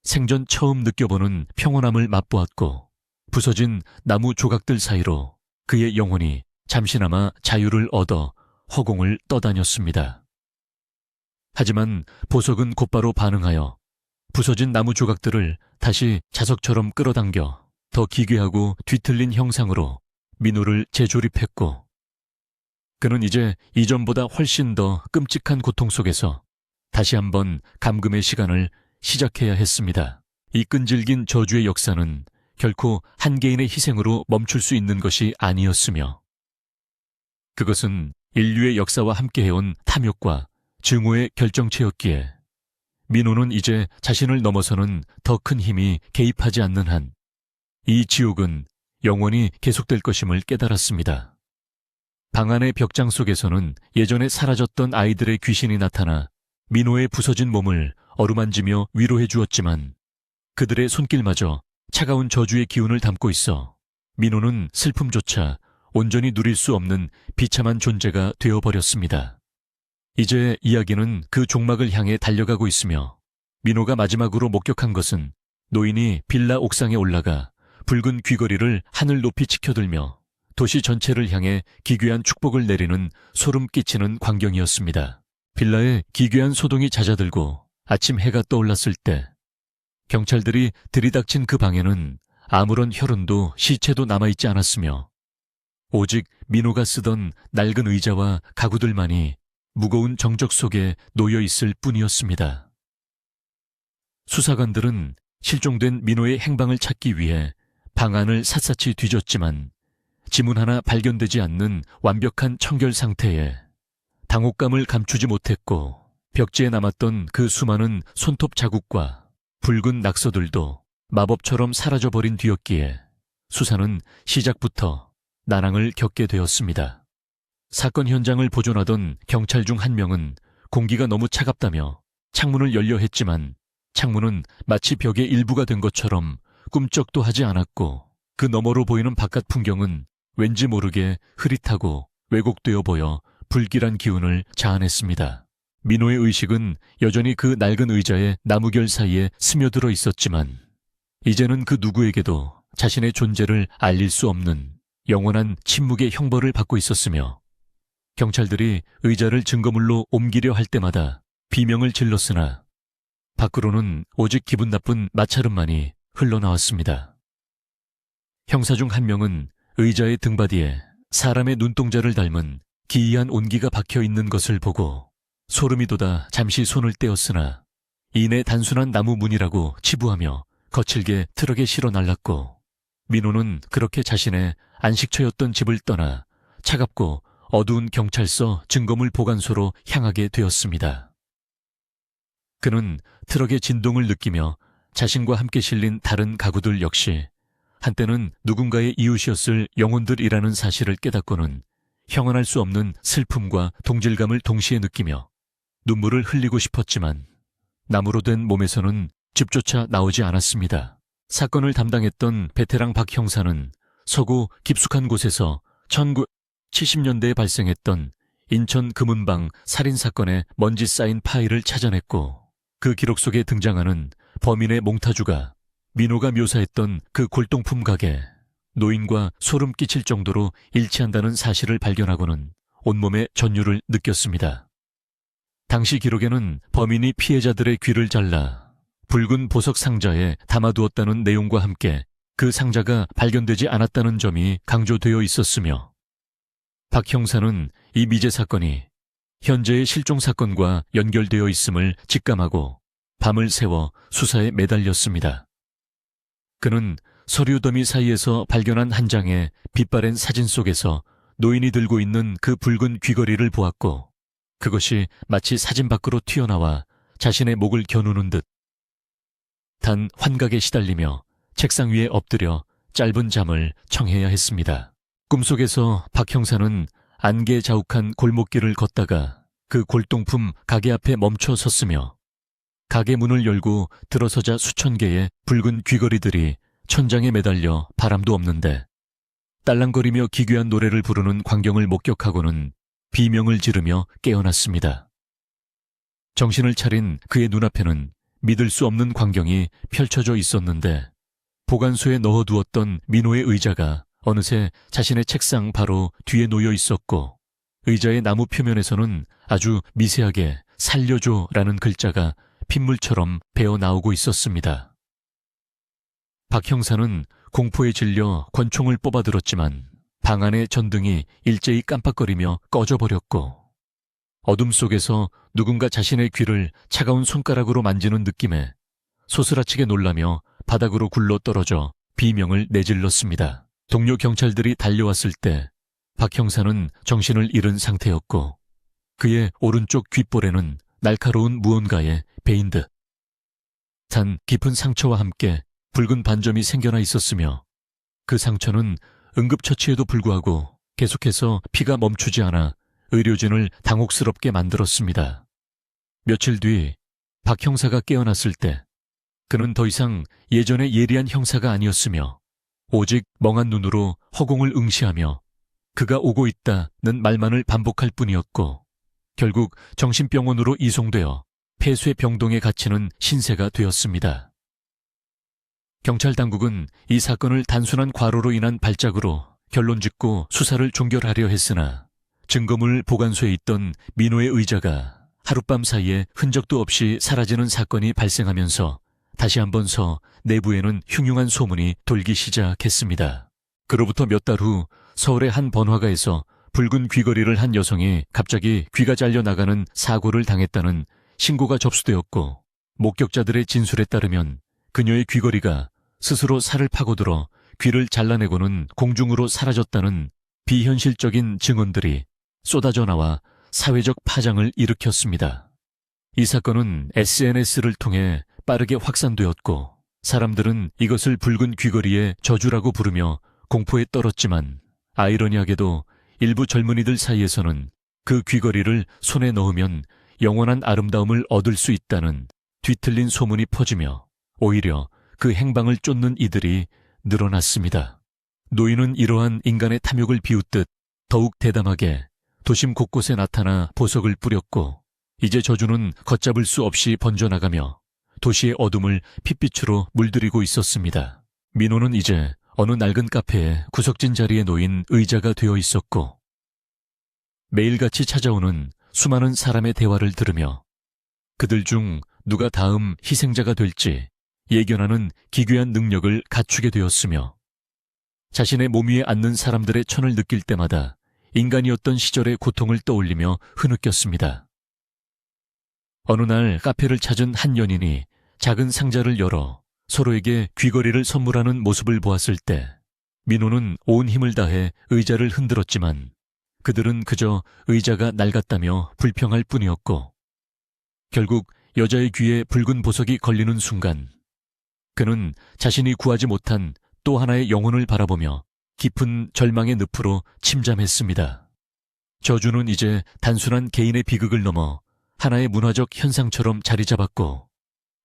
생전 처음 느껴보는 평온함을 맛보았고 부서진 나무 조각들 사이로 그의 영혼이 잠시나마 자유를 얻어 허공을 떠다녔습니다. 하지만 보석은 곧바로 반응하여 부서진 나무 조각들을 다시 자석처럼 끌어당겨 더 기괴하고 뒤틀린 형상으로 민호를 재조립했고 그는 이제 이전보다 훨씬 더 끔찍한 고통 속에서 다시 한번 감금의 시간을 시작해야 했습니다. 이 끈질긴 저주의 역사는 결코 한 개인의 희생으로 멈출 수 있는 것이 아니었으며 그것은 인류의 역사와 함께해온 탐욕과 증오의 결정체였기에 민호는 이제 자신을 넘어서는 더 큰 힘이 개입하지 않는 한 이 지옥은 영원히 계속될 것임을 깨달았습니다. 방 안의 벽장 속에서는 예전에 사라졌던 아이들의 귀신이 나타나 민호의 부서진 몸을 어루만지며 위로해 주었지만 그들의 손길마저 차가운 저주의 기운을 담고 있어 민호는 슬픔조차 온전히 누릴 수 없는 비참한 존재가 되어버렸습니다. 이제 이야기는 그 종막을 향해 달려가고 있으며 민호가 마지막으로 목격한 것은 노인이 빌라 옥상에 올라가 붉은 귀걸이를 하늘 높이 치켜들며 도시 전체를 향해 기괴한 축복을 내리는 소름 끼치는 광경이었습니다. 빌라에 기괴한 소동이 잦아들고 아침 해가 떠올랐을 때 경찰들이 들이닥친 그 방에는 아무런 혈흔도 시체도 남아있지 않았으며 오직 민호가 쓰던 낡은 의자와 가구들만이 무거운 정적 속에 놓여있을 뿐이었습니다. 수사관들은 실종된 민호의 행방을 찾기 위해 방 안을 샅샅이 뒤졌지만 지문 하나 발견되지 않는 완벽한 청결 상태에 당혹감을 감추지 못했고 벽지에 남았던 그 수많은 손톱 자국과 붉은 낙서들도 마법처럼 사라져버린 뒤였기에 수사는 시작부터 난항을 겪게 되었습니다. 사건 현장을 보존하던 경찰 중 한 명은 공기가 너무 차갑다며 창문을 열려 했지만 창문은 마치 벽의 일부가 된 것처럼 꿈쩍도 하지 않았고 그 너머로 보이는 바깥 풍경은 왠지 모르게 흐릿하고 왜곡되어 보여 불길한 기운을 자아냈습니다. 민호의 의식은 여전히 그 낡은 의자의 나무결 사이에 스며들어 있었지만 이제는 그 누구에게도 자신의 존재를 알릴 수 없는 영원한 침묵의 형벌을 받고 있었으며 경찰들이 의자를 증거물로 옮기려 할 때마다 비명을 질렀으나 밖으로는 오직 기분 나쁜 마찰음만이 흘러나왔습니다. 형사 중 한 명은 의자의 등받이에 사람의 눈동자를 닮은 기이한 온기가 박혀 있는 것을 보고 소름이 돋아 잠시 손을 떼었으나 이내 단순한 나무 문이라고 치부하며 거칠게 트럭에 실어 날랐고 민호는 그렇게 자신의 안식처였던 집을 떠나 차갑고 어두운 경찰서 증거물 보관소로 향하게 되었습니다. 그는 트럭의 진동을 느끼며 자신과 함께 실린 다른 가구들 역시 한때는 누군가의 이웃이었을 영혼들이라는 사실을 깨닫고는 형언할 수 없는 슬픔과 동질감을 동시에 느끼며 눈물을 흘리고 싶었지만 나무로 된 몸에서는 집조차 나오지 않았습니다. 사건을 담당했던 베테랑 박 형사는 서구 깊숙한 곳에서 1970년대에 발생했던 인천 금은방 살인사건의 먼지 쌓인 파일을 찾아냈고 그 기록 속에 등장하는 범인의 몽타주가 민호가 묘사했던 그 골동품 가게, 노인과 소름 끼칠 정도로 일치한다는 사실을 발견하고는 온몸에 전율을 느꼈습니다. 당시 기록에는 범인이 피해자들의 귀를 잘라 붉은 보석 상자에 담아두었다는 내용과 함께 그 상자가 발견되지 않았다는 점이 강조되어 있었으며 박 형사는 이 미제 사건이 현재의 실종 사건과 연결되어 있음을 직감하고 밤을 새워 수사에 매달렸습니다. 그는 서류 더미 사이에서 발견한 한 장의 빛바랜 사진 속에서 노인이 들고 있는 그 붉은 귀걸이를 보았고 그것이 마치 사진 밖으로 튀어나와 자신의 목을 겨누는 듯 단 환각에 시달리며 책상 위에 엎드려 짧은 잠을 청해야 했습니다. 꿈속에서 박 형사는 안개 자욱한 골목길을 걷다가 그 골동품 가게 앞에 멈춰 섰으며 가게 문을 열고 들어서자 수천 개의 붉은 귀걸이들이 천장에 매달려 바람도 없는데 딸랑거리며 기괴한 노래를 부르는 광경을 목격하고는 비명을 지르며 깨어났습니다. 정신을 차린 그의 눈앞에는 믿을 수 없는 광경이 펼쳐져 있었는데 보관소에 넣어두었던 민호의 의자가 어느새 자신의 책상 바로 뒤에 놓여 있었고 의자의 나무 표면에서는 아주 미세하게 살려줘라는 글자가 핏물처럼 배어 나오고 있었습니다. 박 형사는 공포에 질려 권총을 뽑아들었지만 방 안의 전등이 일제히 깜빡거리며 꺼져버렸고 어둠 속에서 누군가 자신의 귀를 차가운 손가락으로 만지는 느낌에 소스라치게 놀라며 바닥으로 굴러 떨어져 비명을 내질렀습니다. 동료 경찰들이 달려왔을 때 박 형사는 정신을 잃은 상태였고 그의 오른쪽 귓볼에는 날카로운 무언가에 베인 듯한 깊은 상처와 함께 붉은 반점이 생겨나 있었으며 그 상처는 응급처치에도 불구하고 계속해서 피가 멈추지 않아 의료진을 당혹스럽게 만들었습니다. 며칠 뒤 박 형사가 깨어났을 때 그는 더 이상 예전의 예리한 형사가 아니었으며 오직 멍한 눈으로 허공을 응시하며 그가 오고 있다는 말만을 반복할 뿐이었고 결국 정신병원으로 이송되어 폐쇄병동에 갇히는 신세가 되었습니다. 경찰 당국은 이 사건을 단순한 과로로 인한 발작으로 결론짓고 수사를 종결하려 했으나 증거물 보관소에 있던 민호의 의자가 하룻밤 사이에 흔적도 없이 사라지는 사건이 발생하면서 다시 한번서 내부에는 흉흉한 소문이 돌기 시작했습니다. 그로부터 몇 달 후 서울의 한 번화가에서 붉은 귀걸이를 한 여성이 갑자기 귀가 잘려나가는 사고를 당했다는 신고가 접수되었고 목격자들의 진술에 따르면 그녀의 귀걸이가 스스로 살을 파고들어 귀를 잘라내고는 공중으로 사라졌다는 비현실적인 증언들이 쏟아져 나와 사회적 파장을 일으켰습니다. 이 사건은 SNS를 통해 빠르게 확산되었고 사람들은 이것을 붉은 귀걸이의 저주라고 부르며 공포에 떨었지만 아이러니하게도 일부 젊은이들 사이에서는 그 귀걸이를 손에 넣으면 영원한 아름다움을 얻을 수 있다는 뒤틀린 소문이 퍼지며 오히려 그 행방을 쫓는 이들이 늘어났습니다. 노인은 이러한 인간의 탐욕을 비웃듯 더욱 대담하게 도심 곳곳에 나타나 보석을 뿌렸고 이제 저주는 걷잡을 수 없이 번져나가며 도시의 어둠을 핏빛으로 물들이고 있었습니다. 민호는 이제 어느 낡은 카페에 구석진 자리에 놓인 의자가 되어 있었고 매일같이 찾아오는 수많은 사람의 대화를 들으며 그들 중 누가 다음 희생자가 될지 예견하는 기괴한 능력을 갖추게 되었으며 자신의 몸 위에 앉는 사람들의 천을 느낄 때마다 인간이었던 시절의 고통을 떠올리며 흐느꼈습니다. 어느 날 카페를 찾은 한 연인이 작은 상자를 열어 서로에게 귀걸이를 선물하는 모습을 보았을 때 민호는 온 힘을 다해 의자를 흔들었지만 그들은 그저 의자가 낡았다며 불평할 뿐이었고 결국 여자의 귀에 붉은 보석이 걸리는 순간 그는 자신이 구하지 못한 또 하나의 영혼을 바라보며 깊은 절망의 늪으로 침잠했습니다. 저주는 이제 단순한 개인의 비극을 넘어 하나의 문화적 현상처럼 자리 잡았고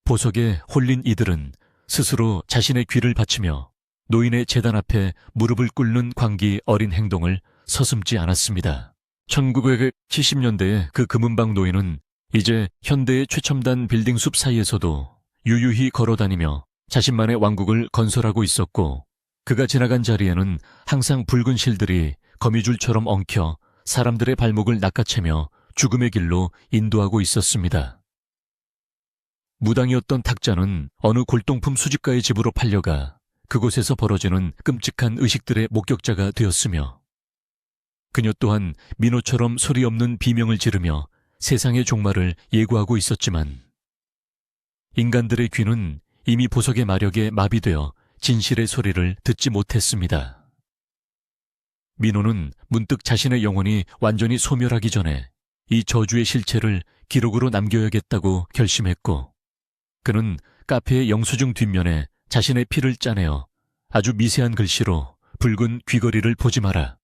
보석에 홀린 이들은 스스로 자신의 귀를 바치며 노인의 제단 앞에 무릎을 꿇는 광기 어린 행동을 서슴지 않았습니다. 1970년대의 그 금은방 노인은 이제 현대의 최첨단 빌딩 숲 사이에서도 유유히 걸어다니며 자신만의 왕국을 건설하고 있었고 그가 지나간 자리에는 항상 붉은 실들이 거미줄처럼 엉켜 사람들의 발목을 낚아채며 죽음의 길로 인도하고 있었습니다. 무당이었던 탁자는 어느 골동품 수집가의 집으로 팔려가 그곳에서 벌어지는 끔찍한 의식들의 목격자가 되었으며 그녀 또한 민호처럼 소리 없는 비명을 지르며 세상의 종말을 예고하고 있었지만 인간들의 귀는 이미 보석의 마력에 마비되어 진실의 소리를 듣지 못했습니다. 민호는 문득 자신의 영혼이 완전히 소멸하기 전에 이 저주의 실체를 기록으로 남겨야겠다고 결심했고 그는 카페의 영수증 뒷면에 자신의 피를 짜내어 아주 미세한 글씨로 붉은 귀걸이를 보지 마라.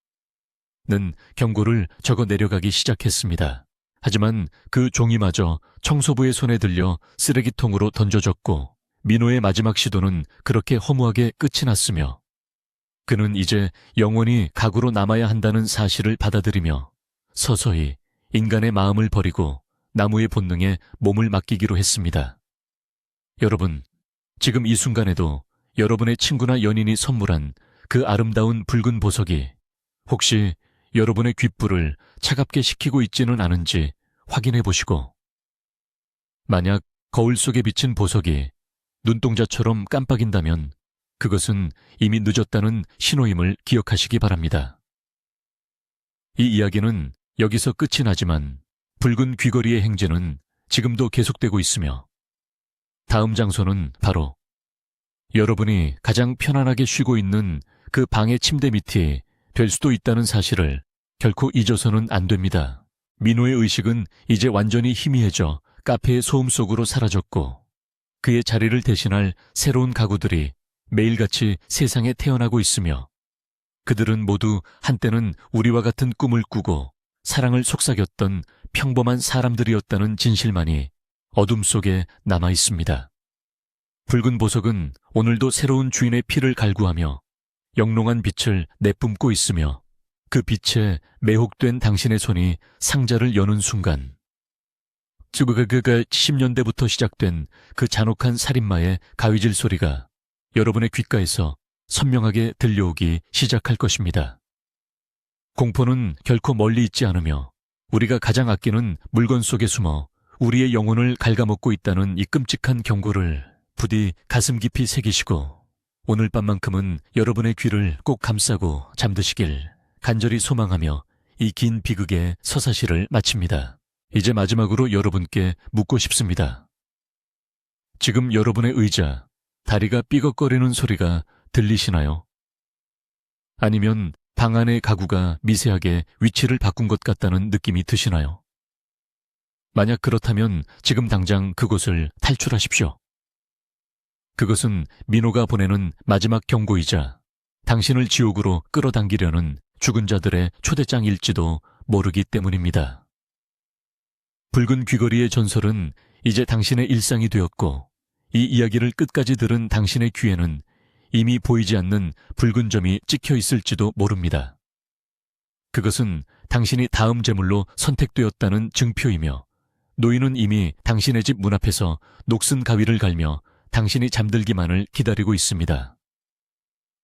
경고를 적어 내려가기 시작했습니다. 하지만 그 종이마저 청소부의 손에 들려 쓰레기통으로 던져졌고 민호의 마지막 시도는 그렇게 허무하게 끝이 났으며 그는 이제 영원히 가구로 남아야 한다는 사실을 받아들이며 서서히 인간의 마음을 버리고 나무의 본능에 몸을 맡기기로 했습니다. 여러분, 지금 이 순간에도 여러분의 친구나 연인이 선물한 그 아름다운 붉은 보석이 혹시 여러분의 귓불을 차갑게 식히고 있지는 않은지 확인해 보시고, 만약 거울 속에 비친 보석이 눈동자처럼 깜빡인다면 그것은 이미 늦었다는 신호임을 기억하시기 바랍니다. 이 이야기는 여기서 끝이 나지만 붉은 귀걸이의 행진은 지금도 계속되고 있으며 다음 장소는 바로 여러분이 가장 편안하게 쉬고 있는 그 방의 침대 밑이 될 수도 있다는 사실을 결코 잊어서는 안 됩니다. 민호의 의식은 이제 완전히 희미해져 카페의 소음 속으로 사라졌고 그의 자리를 대신할 새로운 가구들이 매일같이 세상에 태어나고 있으며 그들은 모두 한때는 우리와 같은 꿈을 꾸고 사랑을 속삭였던 평범한 사람들이었다는 진실만이 어둠 속에 남아 있습니다. 붉은 보석은 오늘도 새로운 주인의 피를 갈구하며 영롱한 빛을 내뿜고 있으며 그 빛에 매혹된 당신의 손이 상자를 여는 순간 그가 10년대부터 시작된 그 잔혹한 살인마의 가위질 소리가 여러분의 귓가에서 선명하게 들려오기 시작할 것입니다. 공포는 결코 멀리 있지 않으며 우리가 가장 아끼는 물건 속에 숨어 우리의 영혼을 갉아먹고 있다는 이 끔찍한 경고를 부디 가슴 깊이 새기시고 오늘 밤만큼은 여러분의 귀를 꼭 감싸고 잠드시길 간절히 소망하며 이 긴 비극의 서사시를 마칩니다. 이제 마지막으로 여러분께 묻고 싶습니다. 지금 여러분의 의자, 다리가 삐걱거리는 소리가 들리시나요? 아니면 방 안의 가구가 미세하게 위치를 바꾼 것 같다는 느낌이 드시나요? 만약 그렇다면 지금 당장 그곳을 탈출하십시오. 그것은 민호가 보내는 마지막 경고이자 당신을 지옥으로 끌어당기려는 죽은 자들의 초대장일지도 모르기 때문입니다. 붉은 귀걸이의 전설은 이제 당신의 일상이 되었고 이 이야기를 끝까지 들은 당신의 귀에는 이미 보이지 않는 붉은 점이 찍혀 있을지도 모릅니다. 그것은 당신이 다음 제물로 선택되었다는 증표이며 노인은 이미 당신의 집 문 앞에서 녹슨 가위를 갈며 당신이 잠들기만을 기다리고 있습니다.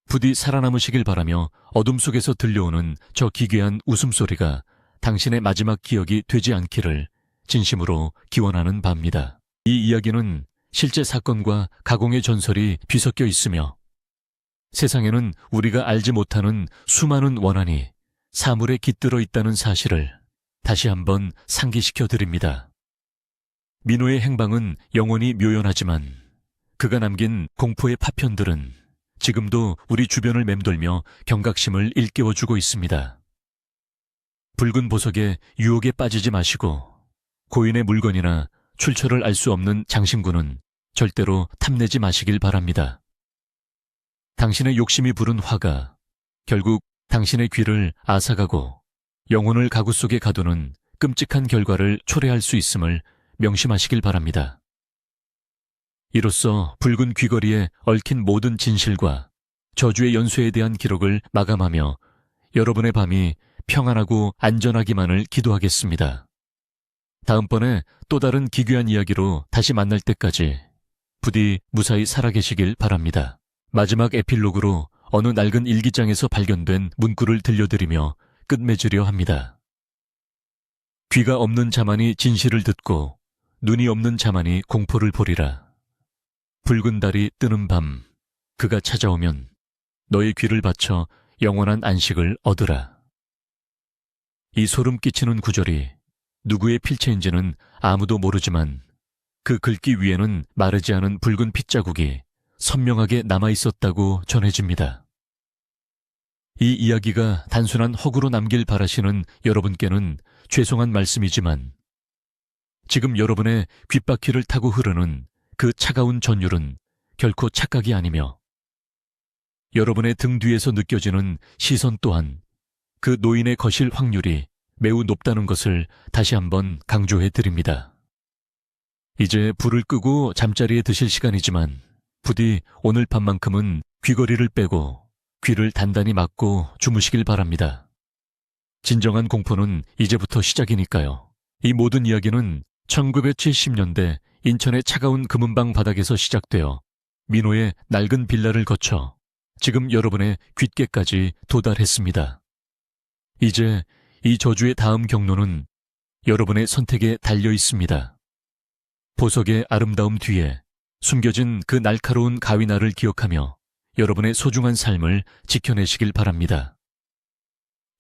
부디 살아남으시길 바라며 어둠 속에서 들려오는 저 기괴한 웃음소리가 당신의 마지막 기억이 되지 않기를 진심으로 기원하는 바입니다. 이 이야기는 실제 사건과 가공의 전설이 뒤섞여 있으며 세상에는 우리가 알지 못하는 수많은 원한이 사물에 깃들어 있다는 사실을 다시 한번 상기시켜 드립니다. 민호의 행방은 영원히 묘연하지만 그가 남긴 공포의 파편들은 지금도 우리 주변을 맴돌며 경각심을 일깨워주고 있습니다. 붉은 보석의 유혹에 빠지지 마시고 고인의 물건이나 출처를 알 수 없는 장신구는 절대로 탐내지 마시길 바랍니다. 당신의 욕심이 부른 화가 결국 당신의 귀를 앗아가고 영혼을 가구 속에 가두는 끔찍한 결과를 초래할 수 있음을 명심하시길 바랍니다. 이로써 붉은 귀걸이에 얽힌 모든 진실과 저주의 연쇄에 대한 기록을 마감하며 여러분의 밤이 평안하고 안전하기만을 기도하겠습니다. 다음번에 또 다른 기괴한 이야기로 다시 만날 때까지 부디 무사히 살아계시길 바랍니다. 마지막 에필로그로 어느 낡은 일기장에서 발견된 문구를 들려드리며 끝맺으려 합니다. 귀가 없는 자만이 진실을 듣고 눈이 없는 자만이 공포를 보리라. 붉은 달이 뜨는 밤 그가 찾아오면 너의 귀를 바쳐 영원한 안식을 얻으라. 이 소름 끼치는 구절이 누구의 필체인지는 아무도 모르지만 그 글귀 위에는 마르지 않은 붉은 핏자국이 선명하게 남아있었다고 전해집니다. 이 이야기가 단순한 허구로 남길 바라시는 여러분께는 죄송한 말씀이지만 지금 여러분의 귓바퀴를 타고 흐르는 그 차가운 전율은 결코 착각이 아니며 여러분의 등 뒤에서 느껴지는 시선 또한 그 노인의 거실 확률이 매우 높다는 것을 다시 한번 강조해 드립니다. 이제 불을 끄고 잠자리에 드실 시간이지만 부디 오늘 밤만큼은 귀걸이를 빼고 귀를 단단히 막고 주무시길 바랍니다. 진정한 공포는 이제부터 시작이니까요. 이 모든 이야기는 1970년대 인천의 차가운 금은방 바닥에서 시작되어 민호의 낡은 빌라를 거쳐 지금 여러분의 귓가까지 도달했습니다. 이제 이 저주의 다음 경로는 여러분의 선택에 달려 있습니다. 보석의 아름다움 뒤에 숨겨진 그 날카로운 가위날을 기억하며 여러분의 소중한 삶을 지켜내시길 바랍니다.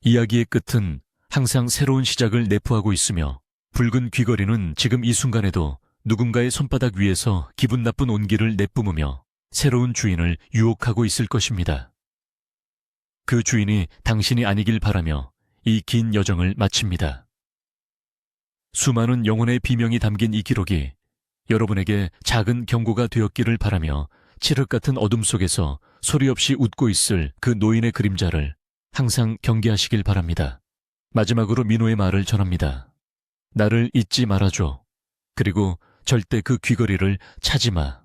이야기의 끝은 항상 새로운 시작을 내포하고 있으며 붉은 귀걸이는 지금 이 순간에도 누군가의 손바닥 위에서 기분 나쁜 온기를 내뿜으며 새로운 주인을 유혹하고 있을 것입니다. 그 주인이 당신이 아니길 바라며 이 긴 여정을 마칩니다. 수많은 영혼의 비명이 담긴 이 기록이 여러분에게 작은 경고가 되었기를 바라며 칠흑 같은 어둠 속에서 소리 없이 웃고 있을 그 노인의 그림자를 항상 경계하시길 바랍니다. 마지막으로 민호의 말을 전합니다. 나를 잊지 말아줘. 그리고 절대 그 귀걸이를 차지 마.